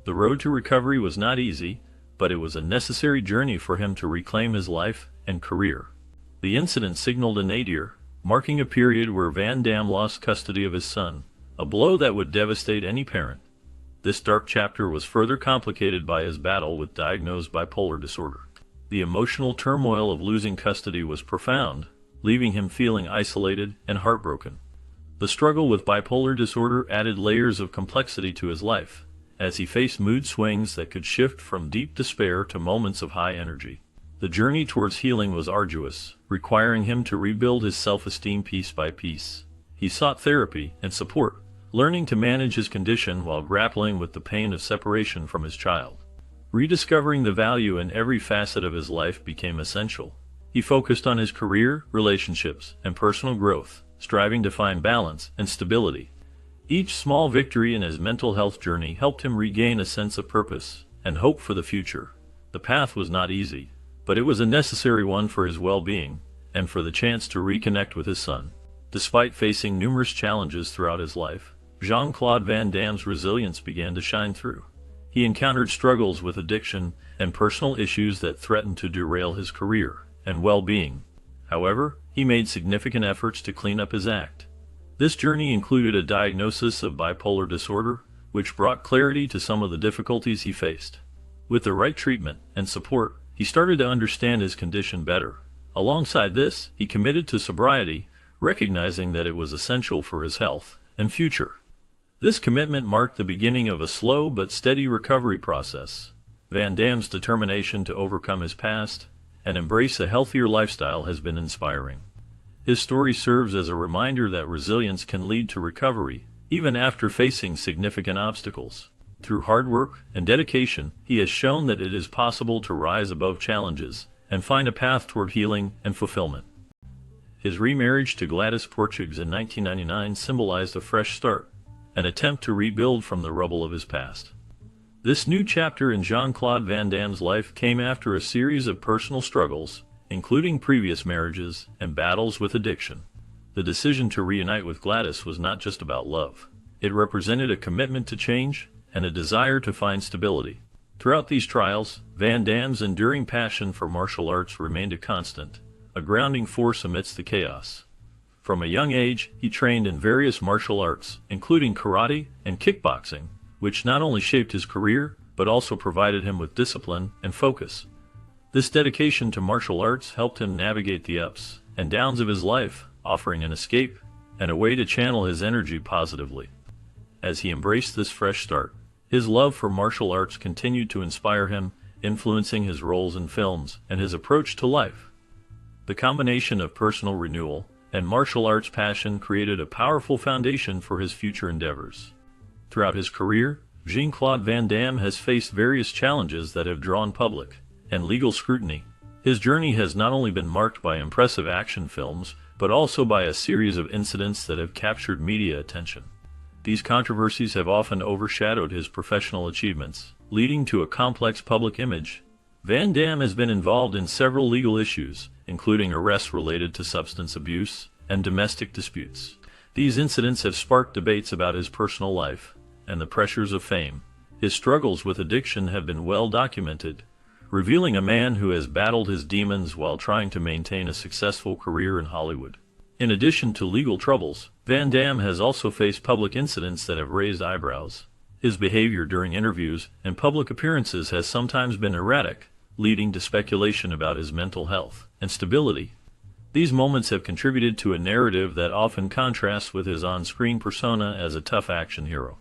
The road to recovery was not easy, but it was a necessary journey for him to reclaim his life and career. The incident signaled a nadir, marking a period where Van Damme lost custody of his son, a blow that would devastate any parent. This dark chapter was further complicated by his battle with diagnosed bipolar disorder. The emotional turmoil of losing custody was profound, leaving him feeling isolated and heartbroken. The struggle with bipolar disorder added layers of complexity to his life, as he faced mood swings that could shift from deep despair to moments of high energy. The journey towards healing was arduous, requiring him to rebuild his self-esteem piece by piece. He sought therapy and support, learning to manage his condition while grappling with the pain of separation from his child. Rediscovering the value in every facet of his life became essential. He focused on his career, relationships, and personal growth, striving to find balance and stability. Each small victory in his mental health journey helped him regain a sense of purpose and hope for the future. The path was not easy, but it was a necessary one for his well-being and for the chance to reconnect with his son. Despite facing numerous challenges throughout his life, Jean-Claude Van Damme's resilience began to shine through. He encountered struggles with addiction and personal issues that threatened to derail his career and well-being. However, he made significant efforts to clean up his act. This journey included a diagnosis of bipolar disorder, which brought clarity to some of the difficulties he faced. With the right treatment and support, he started to understand his condition better. Alongside this, he committed to sobriety, recognizing that it was essential for his health and future. This commitment marked the beginning of a slow but steady recovery process. Van Damme's determination to overcome his past and embrace a healthier lifestyle has been inspiring. His story serves as a reminder that resilience can lead to recovery, even after facing significant obstacles. Through hard work and dedication, he has shown that it is possible to rise above challenges and find a path toward healing and fulfillment. His remarriage to Gladys Portugues in 1999 symbolized a fresh start, an attempt to rebuild from the rubble of his past. This new chapter in Jean-Claude Van Damme's life came after a series of personal struggles, including previous marriages and battles with addiction. The decision to reunite with Gladys was not just about love. It represented a commitment to change and a desire to find stability. Throughout these trials, Van Damme's enduring passion for martial arts remained a constant, a grounding force amidst the chaos. From a young age, he trained in various martial arts, including karate and kickboxing, which not only shaped his career, but also provided him with discipline and focus. This dedication to martial arts helped him navigate the ups and downs of his life, offering an escape and a way to channel his energy positively. As he embraced this fresh start, his love for martial arts continued to inspire him, influencing his roles in films and his approach to life. The combination of personal renewal and martial arts passion created a powerful foundation for his future endeavors. Throughout his career, Jean-Claude Van Damme has faced various challenges that have drawn public and legal scrutiny. His journey has not only been marked by impressive action films, but also by a series of incidents that have captured media attention. These controversies have often overshadowed his professional achievements, leading to a complex public image. Van Damme has been involved in several legal issues, including arrests related to substance abuse and domestic disputes. These incidents have sparked debates about his personal life and the pressures of fame. His struggles with addiction have been well documented, revealing a man who has battled his demons while trying to maintain a successful career in Hollywood. In addition to legal troubles, Van Damme has also faced public incidents that have raised eyebrows. His behavior during interviews and public appearances has sometimes been erratic, leading to speculation about his mental health and stability. These moments have contributed to a narrative that often contrasts with his on-screen persona as a tough action hero.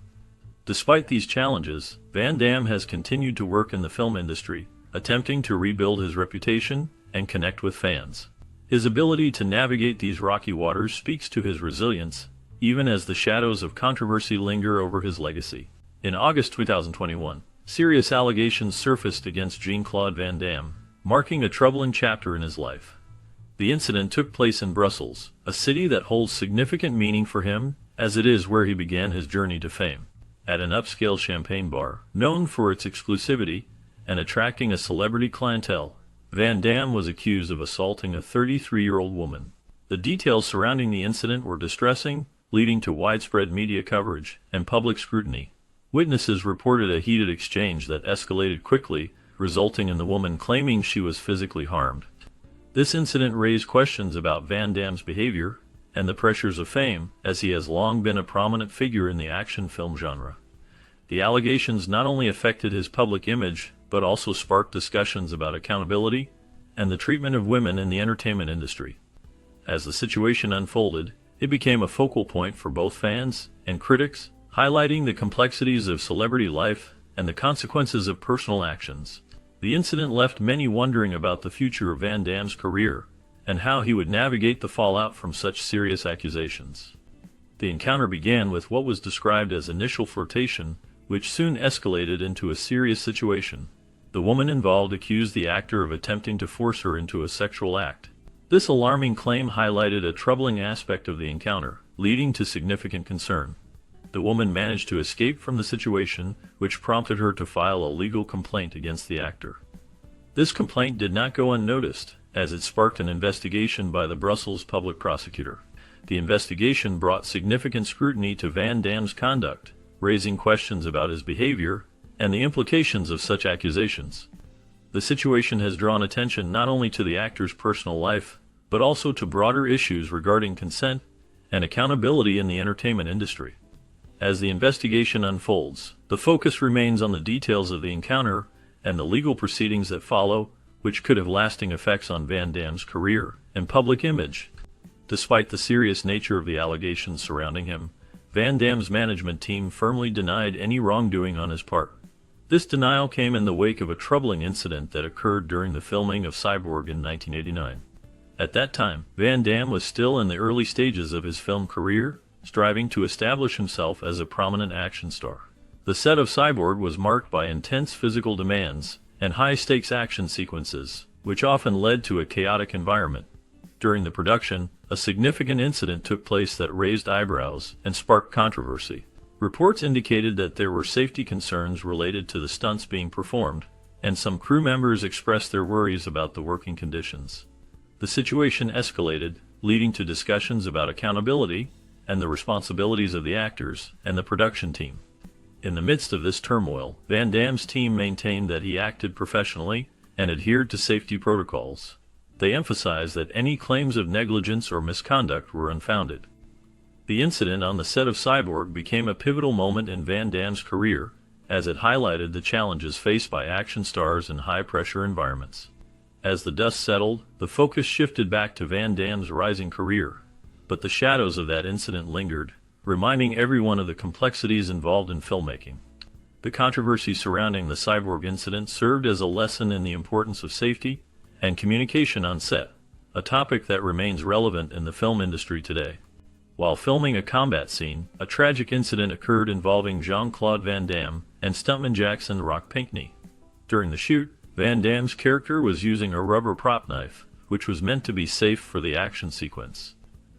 Despite these challenges, Van Damme has continued to work in the film industry, attempting to rebuild his reputation and connect with fans. His ability to navigate these rocky waters speaks to his resilience, even as the shadows of controversy linger over his legacy. In August 2021, serious allegations surfaced against Jean-Claude Van Damme, marking a troubling chapter in his life. The incident took place in Brussels, a city that holds significant meaning for him, as it is where he began his journey to fame. At an upscale champagne bar, known for its exclusivity and attracting a celebrity clientele, Van Damme was accused of assaulting a 33-year-old woman. The details surrounding the incident were distressing, leading to widespread media coverage and public scrutiny. Witnesses reported a heated exchange that escalated quickly, resulting in the woman claiming she was physically harmed. This incident raised questions about Van Damme's behavior and the pressures of fame, as he has long been a prominent figure in the action film genre. The allegations not only affected his public image, but also sparked discussions about accountability and the treatment of women in the entertainment industry. As the situation unfolded, it became a focal point for both fans and critics, highlighting the complexities of celebrity life and the consequences of personal actions. The incident left many wondering about the future of Van Damme's career and how he would navigate the fallout from such serious accusations. The encounter began with what was described as initial flirtation, which soon escalated into a serious situation. The woman involved accused the actor of attempting to force her into a sexual act. This alarming claim highlighted a troubling aspect of the encounter, leading to significant concern. The woman managed to escape from the situation, which prompted her to file a legal complaint against the actor. This complaint did not go unnoticed, as it sparked an investigation by the Brussels public prosecutor. The investigation brought significant scrutiny to Van Damme's conduct, raising questions about his behavior and the implications of such accusations. The situation has drawn attention not only to the actor's personal life, but also to broader issues regarding consent and accountability in the entertainment industry. As the investigation unfolds, the focus remains on the details of the encounter and the legal proceedings that follow, which could have lasting effects on Van Damme's career and public image. Despite the serious nature of the allegations surrounding him, Van Damme's management team firmly denied any wrongdoing on his part. This denial came in the wake of a troubling incident that occurred during the filming of Cyborg in 1989. At that time, Van Damme was still in the early stages of his film career, striving to establish himself as a prominent action star. The set of Cyborg was marked by intense physical demands and high-stakes action sequences, which often led to a chaotic environment. During the production, a significant incident took place that raised eyebrows and sparked controversy. Reports indicated that there were safety concerns related to the stunts being performed, and some crew members expressed their worries about the working conditions. The situation escalated, leading to discussions about accountability and the responsibilities of the actors and the production team. In the midst of this turmoil, Van Damme's team maintained that he acted professionally and adhered to safety protocols. They emphasized that any claims of negligence or misconduct were unfounded. The incident on the set of Cyborg became a pivotal moment in Van Damme's career, as it highlighted the challenges faced by action stars in high-pressure environments. As the dust settled, the focus shifted back to Van Damme's rising career. But the shadows of that incident lingered, reminding everyone of the complexities involved in filmmaking. The controversy surrounding the Cyborg incident served as a lesson in the importance of safety and communication on set, a topic that remains relevant in the film industry today. While filming a combat scene, a tragic incident occurred involving Jean-Claude Van Damme and stuntman Jackson "Rock" Pinkney. During the shoot, Van Damme's character was using a rubber prop knife, which was meant to be safe for the action sequence.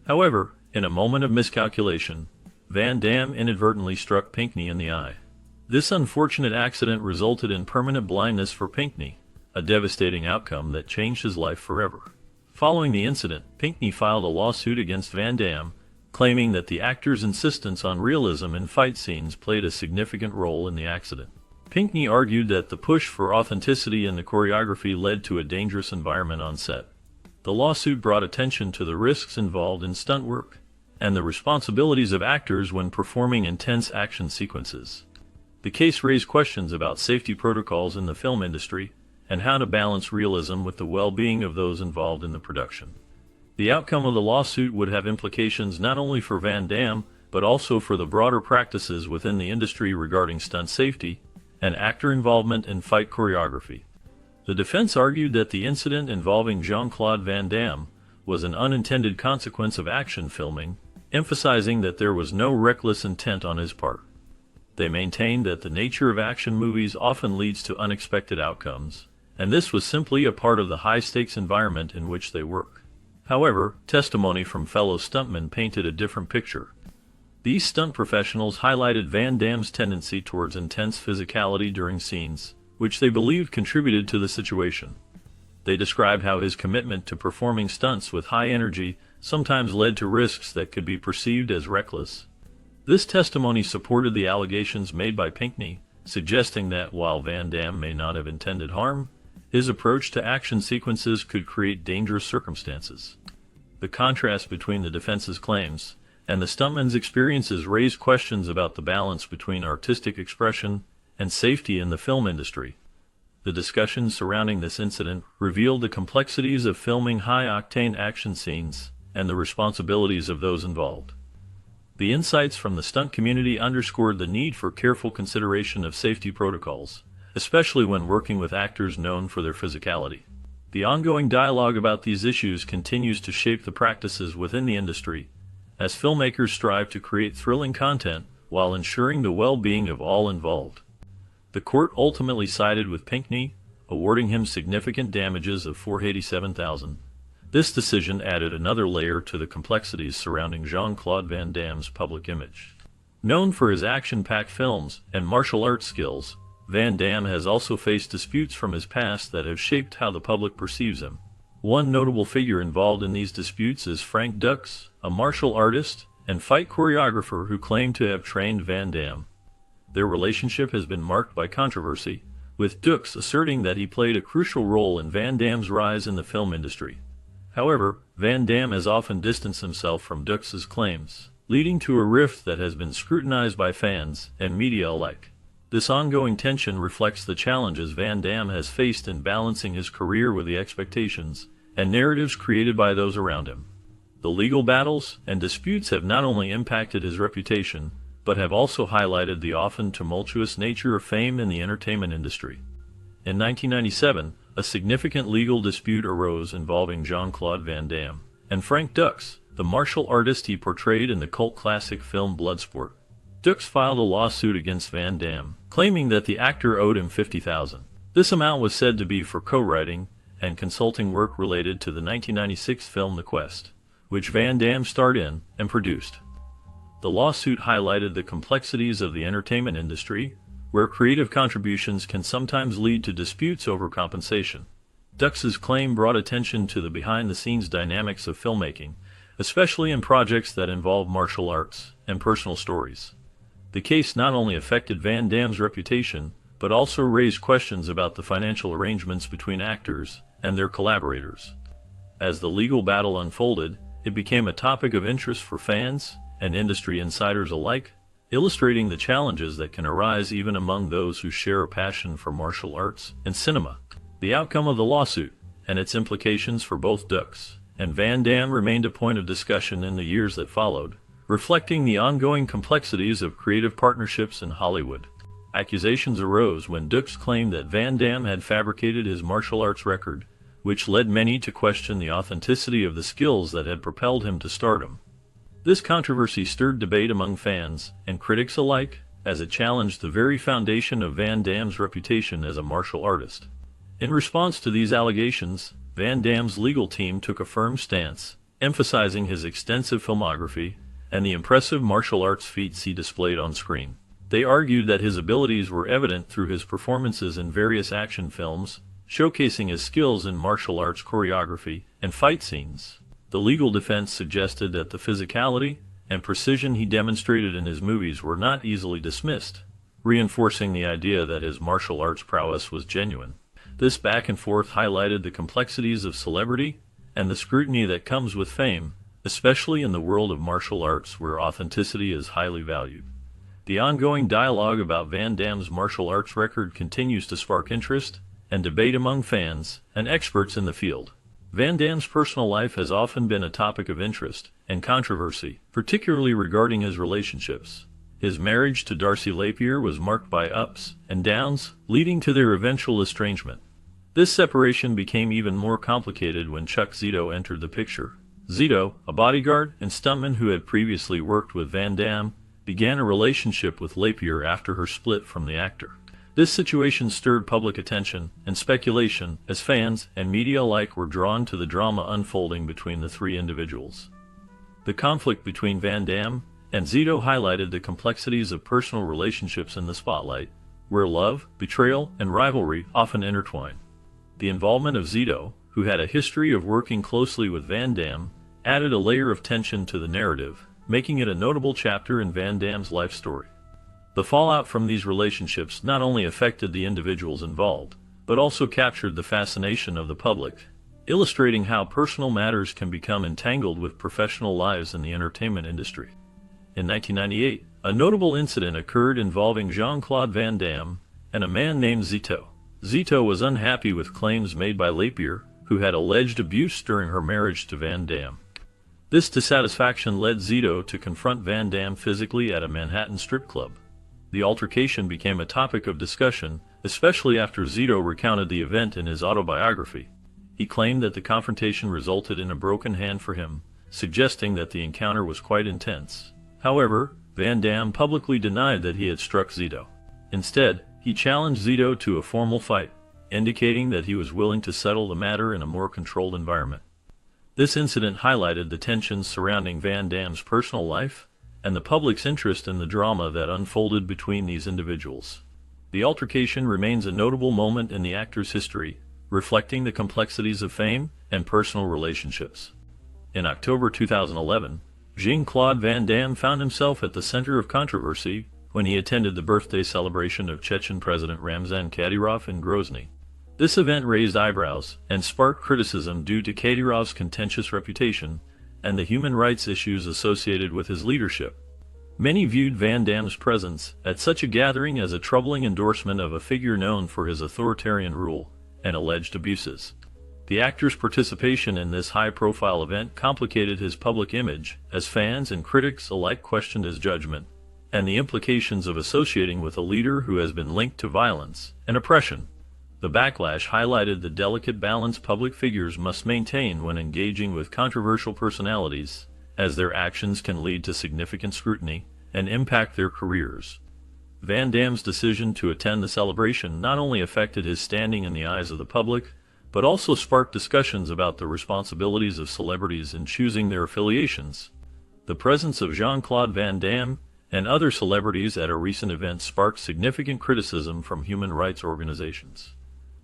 However, in a moment of miscalculation, Van Damme inadvertently struck Pinkney in the eye. This unfortunate accident resulted in permanent blindness for Pinkney, a devastating outcome that changed his life forever. Following the incident, Pinkney filed a lawsuit against Van Damme, claiming that the actor's insistence on realism in fight scenes played a significant role in the accident. Pinkney argued that the push for authenticity in the choreography led to a dangerous environment on set. The lawsuit brought attention to the risks involved in stunt work and the responsibilities of actors when performing intense action sequences. The case raised questions about safety protocols in the film industry and how to balance realism with the well-being of those involved in the production. The outcome of the lawsuit would have implications not only for Van Damme, but also for the broader practices within the industry regarding stunt safety and actor involvement in fight choreography. The defense argued that the incident involving Jean-Claude Van Damme was an unintended consequence of action filming, emphasizing that there was no reckless intent on his part. They maintained that the nature of action movies often leads to unexpected outcomes, and this was simply a part of the high-stakes environment in which they work. However, testimony from fellow stuntmen painted a different picture. These stunt professionals highlighted Van Damme's tendency towards intense physicality during scenes, which they believed contributed to the situation. They described how his commitment to performing stunts with high energy sometimes led to risks that could be perceived as reckless. This testimony supported the allegations made by Pinckney, suggesting that while Van Damme may not have intended harm, his approach to action sequences could create dangerous circumstances. The contrast between the defense's claims and the stuntman's experiences raised questions about the balance between artistic expression and safety in the film industry. The discussions surrounding this incident revealed the complexities of filming high-octane action scenes and the responsibilities of those involved. The insights from the stunt community underscored the need for careful consideration of safety protocols, especially when working with actors known for their physicality. The ongoing dialogue about these issues continues to shape the practices within the industry, as filmmakers strive to create thrilling content while ensuring the well-being of all involved. The court ultimately sided with Pinckney, awarding him significant damages of $487,000. This decision added another layer to the complexities surrounding Jean-Claude Van Damme's public image. Known for his action-packed films and martial arts skills, Van Damme has also faced disputes from his past that have shaped how the public perceives him. One notable figure involved in these disputes is Frank Dux, a martial artist and fight choreographer who claimed to have trained Van Damme. Their relationship has been marked by controversy, with Dux asserting that he played a crucial role in Van Damme's rise in the film industry. However, Van Damme has often distanced himself from Dux's claims, leading to a rift that has been scrutinized by fans and media alike. This ongoing tension reflects the challenges Van Damme has faced in balancing his career with the expectations and narratives created by those around him. The legal battles and disputes have not only impacted his reputation, but have also highlighted the often tumultuous nature of fame in the entertainment industry. In 1997, a significant legal dispute arose involving Jean-Claude Van Damme and Frank Dux, the martial artist he portrayed in the cult classic film Bloodsport. Dux filed a lawsuit against Van Damme, claiming that the actor owed him $50,000. This amount was said to be for co-writing and consulting work related to the 1996 film The Quest, which Van Damme starred in and produced. The lawsuit highlighted the complexities of the entertainment industry, where creative contributions can sometimes lead to disputes over compensation. Dux's claim brought attention to the behind-the-scenes dynamics of filmmaking, especially in projects that involve martial arts and personal stories. The case not only affected Van Damme's reputation, but also raised questions about the financial arrangements between actors and their collaborators. As the legal battle unfolded, it became a topic of interest for fans and industry insiders alike, illustrating the challenges that can arise even among those who share a passion for martial arts and cinema. The outcome of the lawsuit and its implications for both Dux and Van Damme remained a point of discussion in the years that followed, reflecting the ongoing complexities of creative partnerships in Hollywood. Accusations arose when Dux claimed that Van Damme had fabricated his martial arts record, which led many to question the authenticity of the skills that had propelled him to stardom. This controversy stirred debate among fans and critics alike, as it challenged the very foundation of Van Damme's reputation as a martial artist. In response to these allegations, Van Damme's legal team took a firm stance, emphasizing his extensive filmography and the impressive martial arts feats he displayed on screen. They argued that his abilities were evident through his performances in various action films, showcasing his skills in martial arts choreography and fight scenes. The legal defense suggested that the physicality and precision he demonstrated in his movies were not easily dismissed, reinforcing the idea that his martial arts prowess was genuine. This back and forth highlighted the complexities of celebrity and the scrutiny that comes with fame, especially in the world of martial arts where authenticity is highly valued. The ongoing dialogue about Van Damme's martial arts record continues to spark interest and debate among fans and experts in the field. Van Damme's personal life has often been a topic of interest and controversy, particularly regarding his relationships. His marriage to Darcy Lapierre was marked by ups and downs, leading to their eventual estrangement. This separation became even more complicated when Chuck Zito entered the picture. Zito, a bodyguard and stuntman who had previously worked with Van Damme, began a relationship with Lapierre after her split from the actor. This situation stirred public attention and speculation as fans and media alike were drawn to the drama unfolding between the three individuals. The conflict between Van Damme and Zito highlighted the complexities of personal relationships in the spotlight, where love, betrayal, and rivalry often intertwine. The involvement of Zito, who had a history of working closely with Van Damme, added a layer of tension to the narrative, making it a notable chapter in Van Damme's life story. The fallout from these relationships not only affected the individuals involved, but also captured the fascination of the public, illustrating how personal matters can become entangled with professional lives in the entertainment industry. In 1998, a notable incident occurred involving Jean-Claude Van Damme and a man named Zito. Zito was unhappy with claims made by Lapierre, who had alleged abuse during her marriage to Van Damme. This dissatisfaction led Zito to confront Van Damme physically at a Manhattan strip club. The altercation became a topic of discussion, especially after Zito recounted the event in his autobiography. He claimed that the confrontation resulted in a broken hand for him, suggesting that the encounter was quite intense. However, Van Damme publicly denied that he had struck Zito. Instead, he challenged Zito to a formal fight, indicating that he was willing to settle the matter in a more controlled environment. This incident highlighted the tensions surrounding Van Damme's personal life and the public's interest in the drama that unfolded between these individuals. The altercation remains a notable moment in the actor's history, reflecting the complexities of fame and personal relationships. In October 2011, Jean-Claude Van Damme found himself at the center of controversy when he attended the birthday celebration of Chechen President Ramzan Kadyrov in Grozny. This event raised eyebrows and sparked criticism due to Kadyrov's contentious reputation and the human rights issues associated with his leadership. Many viewed Van Damme's presence at such a gathering as a troubling endorsement of a figure known for his authoritarian rule and alleged abuses. The actor's participation in this high-profile event complicated his public image, as fans and critics alike questioned his judgment and the implications of associating with a leader who has been linked to violence and oppression. The backlash highlighted the delicate balance public figures must maintain when engaging with controversial personalities, as their actions can lead to significant scrutiny and impact their careers. Van Damme's decision to attend the celebration not only affected his standing in the eyes of the public, but also sparked discussions about the responsibilities of celebrities in choosing their affiliations. The presence of Jean-Claude Van Damme and other celebrities at a recent event sparked significant criticism from human rights organizations.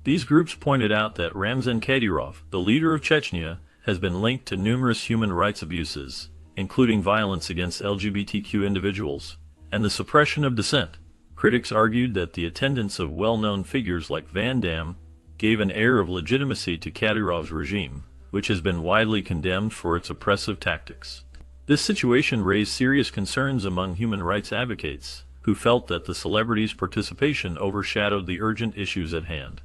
These groups pointed out that Ramzan Kadyrov, the leader of Chechnya, has been linked to numerous human rights abuses, including violence against LGBTQ individuals and the suppression of dissent. Critics argued that the attendance of well-known figures like Van Damme gave an air of legitimacy to Kadyrov's regime, which has been widely condemned for its oppressive tactics. This situation raised serious concerns among human rights advocates, who felt that the celebrities' participation overshadowed the urgent issues at hand.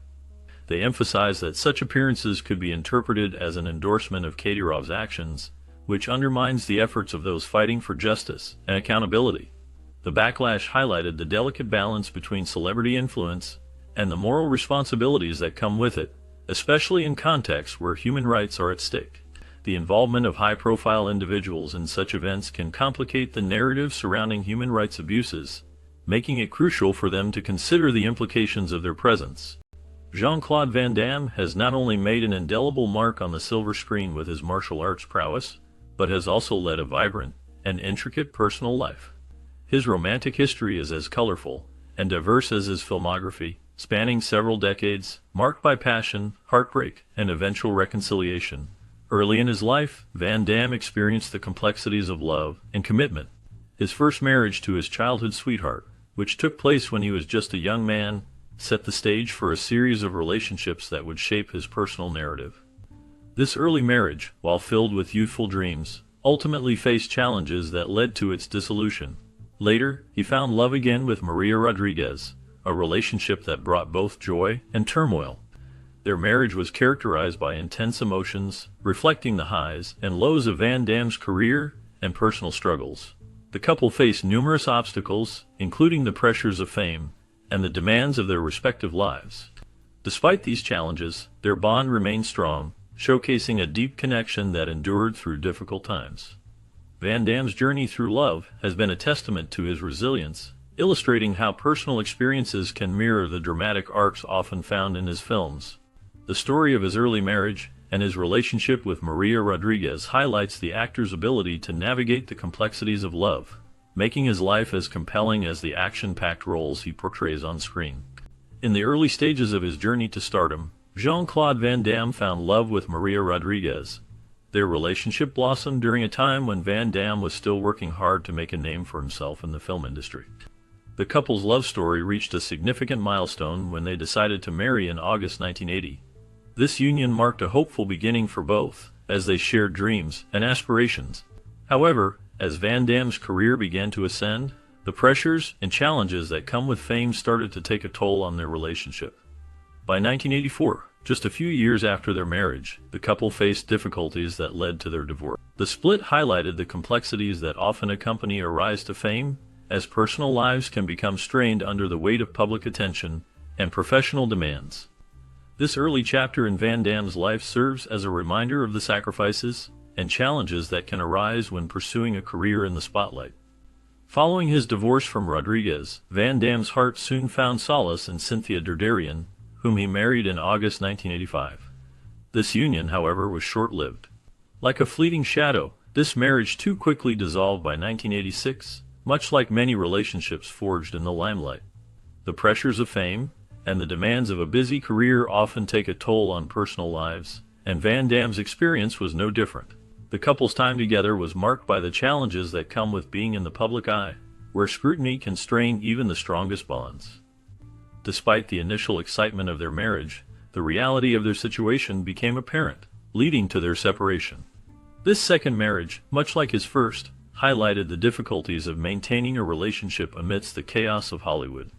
They emphasized that such appearances could be interpreted as an endorsement of Kadyrov's actions, which undermines the efforts of those fighting for justice and accountability. The backlash highlighted the delicate balance between celebrity influence and the moral responsibilities that come with it, especially in contexts where human rights are at stake. The involvement of high-profile individuals in such events can complicate the narrative surrounding human rights abuses, making it crucial for them to consider the implications of their presence. Jean-Claude Van Damme has not only made an indelible mark on the silver screen with his martial arts prowess, but has also led a vibrant and intricate personal life. His romantic history is as colorful and diverse as his filmography, spanning several decades, marked by passion, heartbreak, and eventual reconciliation. Early in his life, Van Damme experienced the complexities of love and commitment. His first marriage to his childhood sweetheart, which took place when he was just a young man, set the stage for a series of relationships that would shape his personal narrative. This early marriage, while filled with youthful dreams, ultimately faced challenges that led to its dissolution. Later, he found love again with Maria Rodriguez, a relationship that brought both joy and turmoil. Their marriage was characterized by intense emotions, reflecting the highs and lows of Van Damme's career and personal struggles. The couple faced numerous obstacles, including the pressures of fame and the demands of their respective lives. Despite these challenges, their bond remained strong, showcasing a deep connection that endured through difficult times. Van Damme's journey through love has been a testament to his resilience, illustrating how personal experiences can mirror the dramatic arcs often found in his films. The story of his early marriage and his relationship with Maria Rodriguez highlights the actor's ability to navigate the complexities of love, making his life as compelling as the action-packed roles he portrays on screen. In the early stages of his journey to stardom, Jean-Claude Van Damme found love with Maria Rodriguez. Their relationship blossomed during a time when Van Damme was still working hard to make a name for himself in the film industry. The couple's love story reached a significant milestone when they decided to marry in August 1980. This union marked a hopeful beginning for both, as they shared dreams and aspirations. However, as Van Damme's career began to ascend, the pressures and challenges that come with fame started to take a toll on their relationship. By 1984, just a few years after their marriage, the couple faced difficulties that led to their divorce. The split highlighted the complexities that often accompany a rise to fame, as personal lives can become strained under the weight of public attention and professional demands. This early chapter in Van Damme's life serves as a reminder of the sacrifices and challenges that can arise when pursuing a career in the spotlight. Following his divorce from Rodriguez, Van Damme's heart soon found solace in Cynthia Derderian, whom he married in August 1985. This union, however, was short-lived. Like a fleeting shadow, this marriage too quickly dissolved by 1986, much like many relationships forged in the limelight. The pressures of fame and the demands of a busy career often take a toll on personal lives, and Van Damme's experience was no different. The couple's time together was marked by the challenges that come with being in the public eye, where scrutiny can strain even the strongest bonds. Despite the initial excitement of their marriage, the reality of their situation became apparent, leading to their separation. This second marriage, much like his first, highlighted the difficulties of maintaining a relationship amidst the chaos of Hollywood.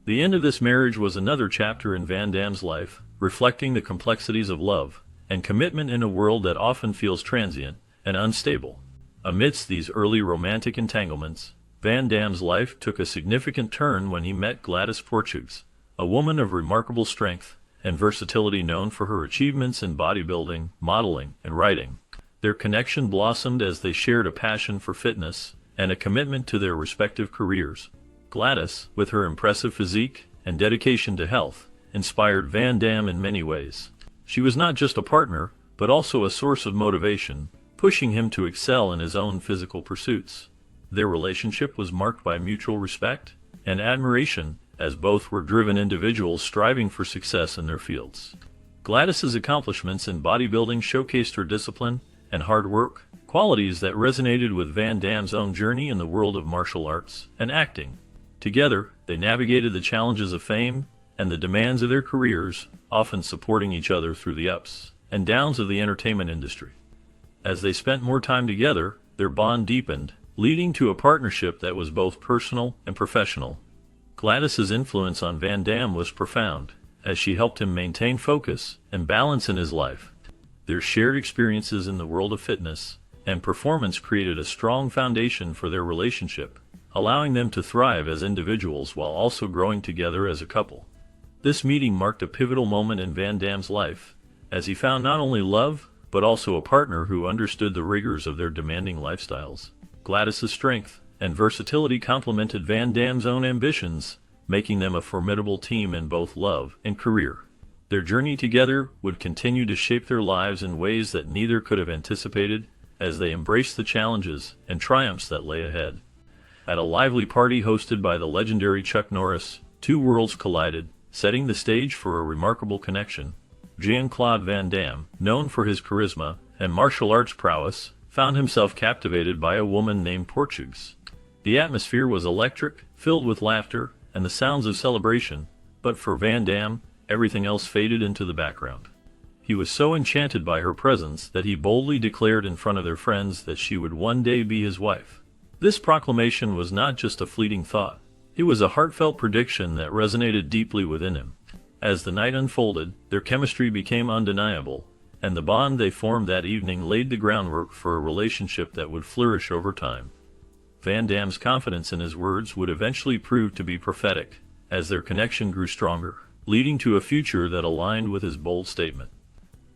The end of this marriage was another chapter in Van Damme's life, reflecting the complexities of love and commitment in a world that often feels transient and unstable. Amidst these early romantic entanglements, Van Damme's life took a significant turn when he met Gladys Portugues, a woman of remarkable strength and versatility known for her achievements in bodybuilding, modeling, and writing. Their connection blossomed as they shared a passion for fitness and a commitment to their respective careers. Gladys, with her impressive physique and dedication to health, inspired Van Damme in many ways. She was not just a partner, but also a source of motivation, pushing him to excel in his own physical pursuits. Their relationship was marked by mutual respect and admiration, as both were driven individuals striving for success in their fields. Gladys's accomplishments in bodybuilding showcased her discipline and hard work, qualities that resonated with Van Damme's own journey in the world of martial arts and acting. Together, they navigated the challenges of fame and the demands of their careers, often supporting each other through the ups and downs of the entertainment industry. As they spent more time together, their bond deepened, leading to a partnership that was both personal and professional. Gladys's influence on Van Damme was profound, as she helped him maintain focus and balance in his life. Their shared experiences in the world of fitness and performance created a strong foundation for their relationship, allowing them to thrive as individuals while also growing together as a couple. This meeting marked a pivotal moment in Van Damme's life, as he found not only love, but also a partner who understood the rigors of their demanding lifestyles. Gladys's strength and versatility complemented Van Damme's own ambitions, making them a formidable team in both love and career. Their journey together would continue to shape their lives in ways that neither could have anticipated, as they embraced the challenges and triumphs that lay ahead. At a lively party hosted by the legendary Chuck Norris, two worlds collided, setting the stage for a remarkable connection. Jean-Claude Van Damme, known for his charisma and martial arts prowess, found himself captivated by a woman named Portugues. The atmosphere was electric, filled with laughter and the sounds of celebration, but for Van Damme, everything else faded into the background. He was so enchanted by her presence that he boldly declared in front of their friends that she would one day be his wife. This proclamation was not just a fleeting thought. It was a heartfelt prediction that resonated deeply within him. As the night unfolded, their chemistry became undeniable, and the bond they formed that evening laid the groundwork for a relationship that would flourish over time. Van Damme's confidence in his words would eventually prove to be prophetic, as their connection grew stronger, leading to a future that aligned with his bold statement.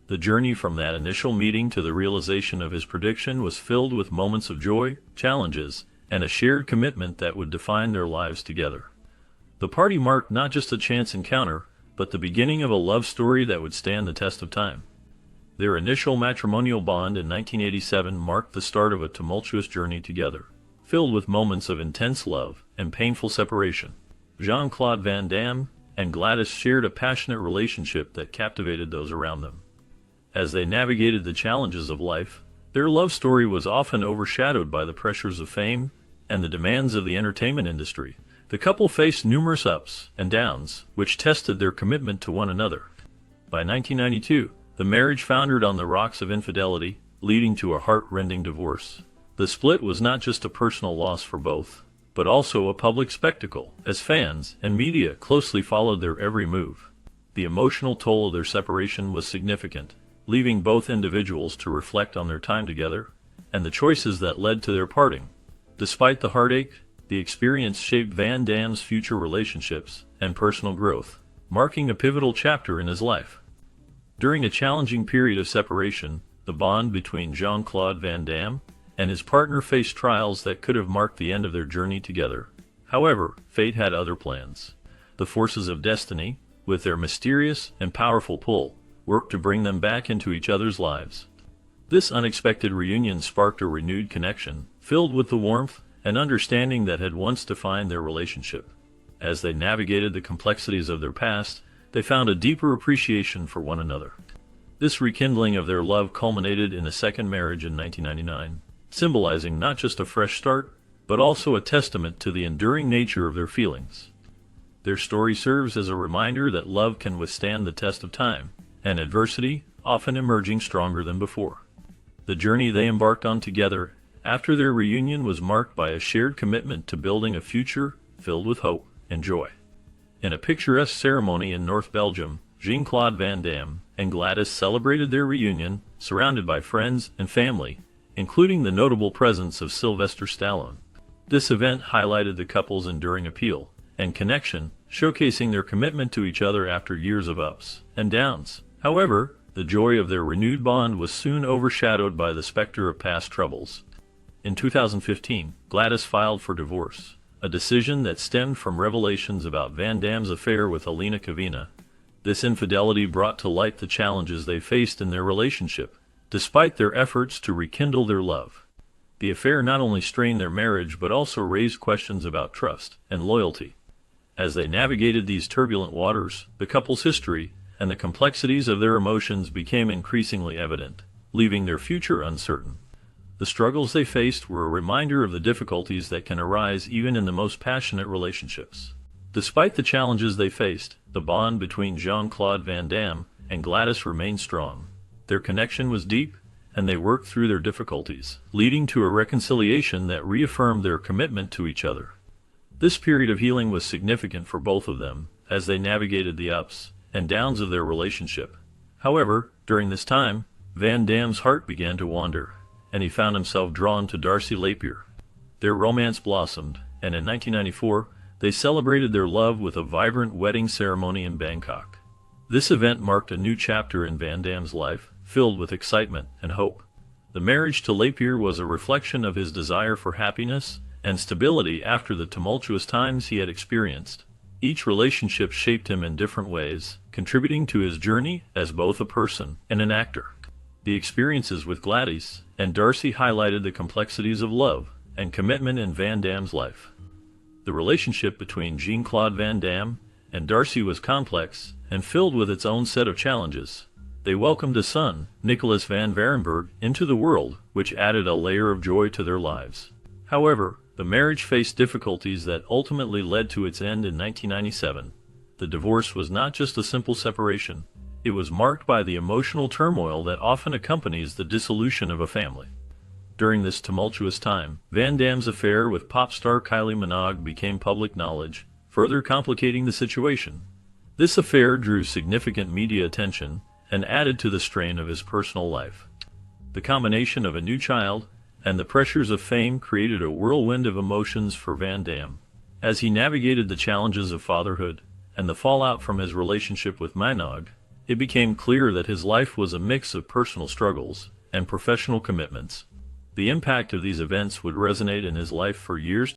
The journey from that initial meeting to the realization of his prediction was filled with moments of joy, challenges, and a shared commitment that would define their lives together. The party marked not just a chance encounter, but the beginning of a love story that would stand the test of time. Their initial matrimonial bond in 1987 marked the start of a tumultuous journey together, filled with moments of intense love and painful separation. Jean-Claude Van Damme and Gladys shared a passionate relationship that captivated those around them. As they navigated the challenges of life, their love story was often overshadowed by the pressures of fame and the demands of the entertainment industry. The couple faced numerous ups and downs, which tested their commitment to one another. By 1992, the marriage foundered on the rocks of infidelity, leading to a heart-rending divorce. The split was not just a personal loss for both, but also a public spectacle, as fans and media closely followed their every move. The emotional toll of their separation was significant, leaving both individuals to reflect on their time together and the choices that led to their parting. Despite the heartache, the experience shaped Van Damme's future relationships and personal growth, marking a pivotal chapter in his life. During a challenging period of separation, the bond between Jean-Claude Van Damme and his partner faced trials that could have marked the end of their journey together. However, fate had other plans. The forces of destiny, with their mysterious and powerful pull, worked to bring them back into each other's lives. This unexpected reunion sparked a renewed connection, filled with the warmth and understanding that had once defined their relationship. As they navigated the complexities of their past, they found a deeper appreciation for one another. This rekindling of their love culminated in a second marriage in 1999, symbolizing not just a fresh start, but also a testament to the enduring nature of their feelings. Their story serves as a reminder that love can withstand the test of time and adversity, often emerging stronger than before. The journey they embarked on together after their reunion was marked by a shared commitment to building a future filled with hope and joy. In a picturesque ceremony in North Belgium, Jean-Claude Van Damme and Gladys celebrated their reunion, surrounded by friends and family, including the notable presence of Sylvester Stallone. This event highlighted the couple's enduring appeal and connection, showcasing their commitment to each other after years of ups and downs. However, the joy of their renewed bond was soon overshadowed by the specter of past troubles. In 2015, Gladys filed for divorce, a decision that stemmed from revelations about Van Damme's affair with Alina Kavina. This infidelity brought to light the challenges they faced in their relationship, despite their efforts to rekindle their love. The affair not only strained their marriage but also raised questions about trust and loyalty. As they navigated these turbulent waters, the couple's history and the complexities of their emotions became increasingly evident, leaving their future uncertain. The struggles they faced were a reminder of the difficulties that can arise even in the most passionate relationships. Despite the challenges they faced, the bond between Jean-Claude Van Damme and Gladys remained strong. Their connection was deep, and they worked through their difficulties, leading to a reconciliation that reaffirmed their commitment to each other. This period of healing was significant for both of them, as they navigated the ups and downs of their relationship. However, during this time, Van Damme's heart began to wander, and he found himself drawn to Darcy Lapierre. Their romance blossomed, and in 1994, they celebrated their love with a vibrant wedding ceremony in Bangkok. This event marked a new chapter in Van Damme's life, filled with excitement and hope. The marriage to Lapierre was a reflection of his desire for happiness and stability after the tumultuous times he had experienced. Each relationship shaped him in different ways, contributing to his journey as both a person and an actor. The experiences with Gladys and Darcy highlighted the complexities of love and commitment in Van Damme's life. The relationship between Jean-Claude Van Damme and Darcy was complex and filled with its own set of challenges. They welcomed a son, Nicholas van Varenberg, into the world, which added a layer of joy to their lives. However, the marriage faced difficulties that ultimately led to its end in 1997. The divorce was not just a simple separation. It was marked by the emotional turmoil that often accompanies the dissolution of a family. During this tumultuous time, Van Damme's affair with pop star Kylie Minogue became public knowledge, further complicating the situation. This affair drew significant media attention and added to the strain of his personal life. The combination of a new child and the pressures of fame created a whirlwind of emotions for Van Damme. As he navigated the challenges of fatherhood and the fallout from his relationship with Minogue, it became clear that his life was a mix of personal struggles and professional commitments. The impact of these events would resonate in his life for years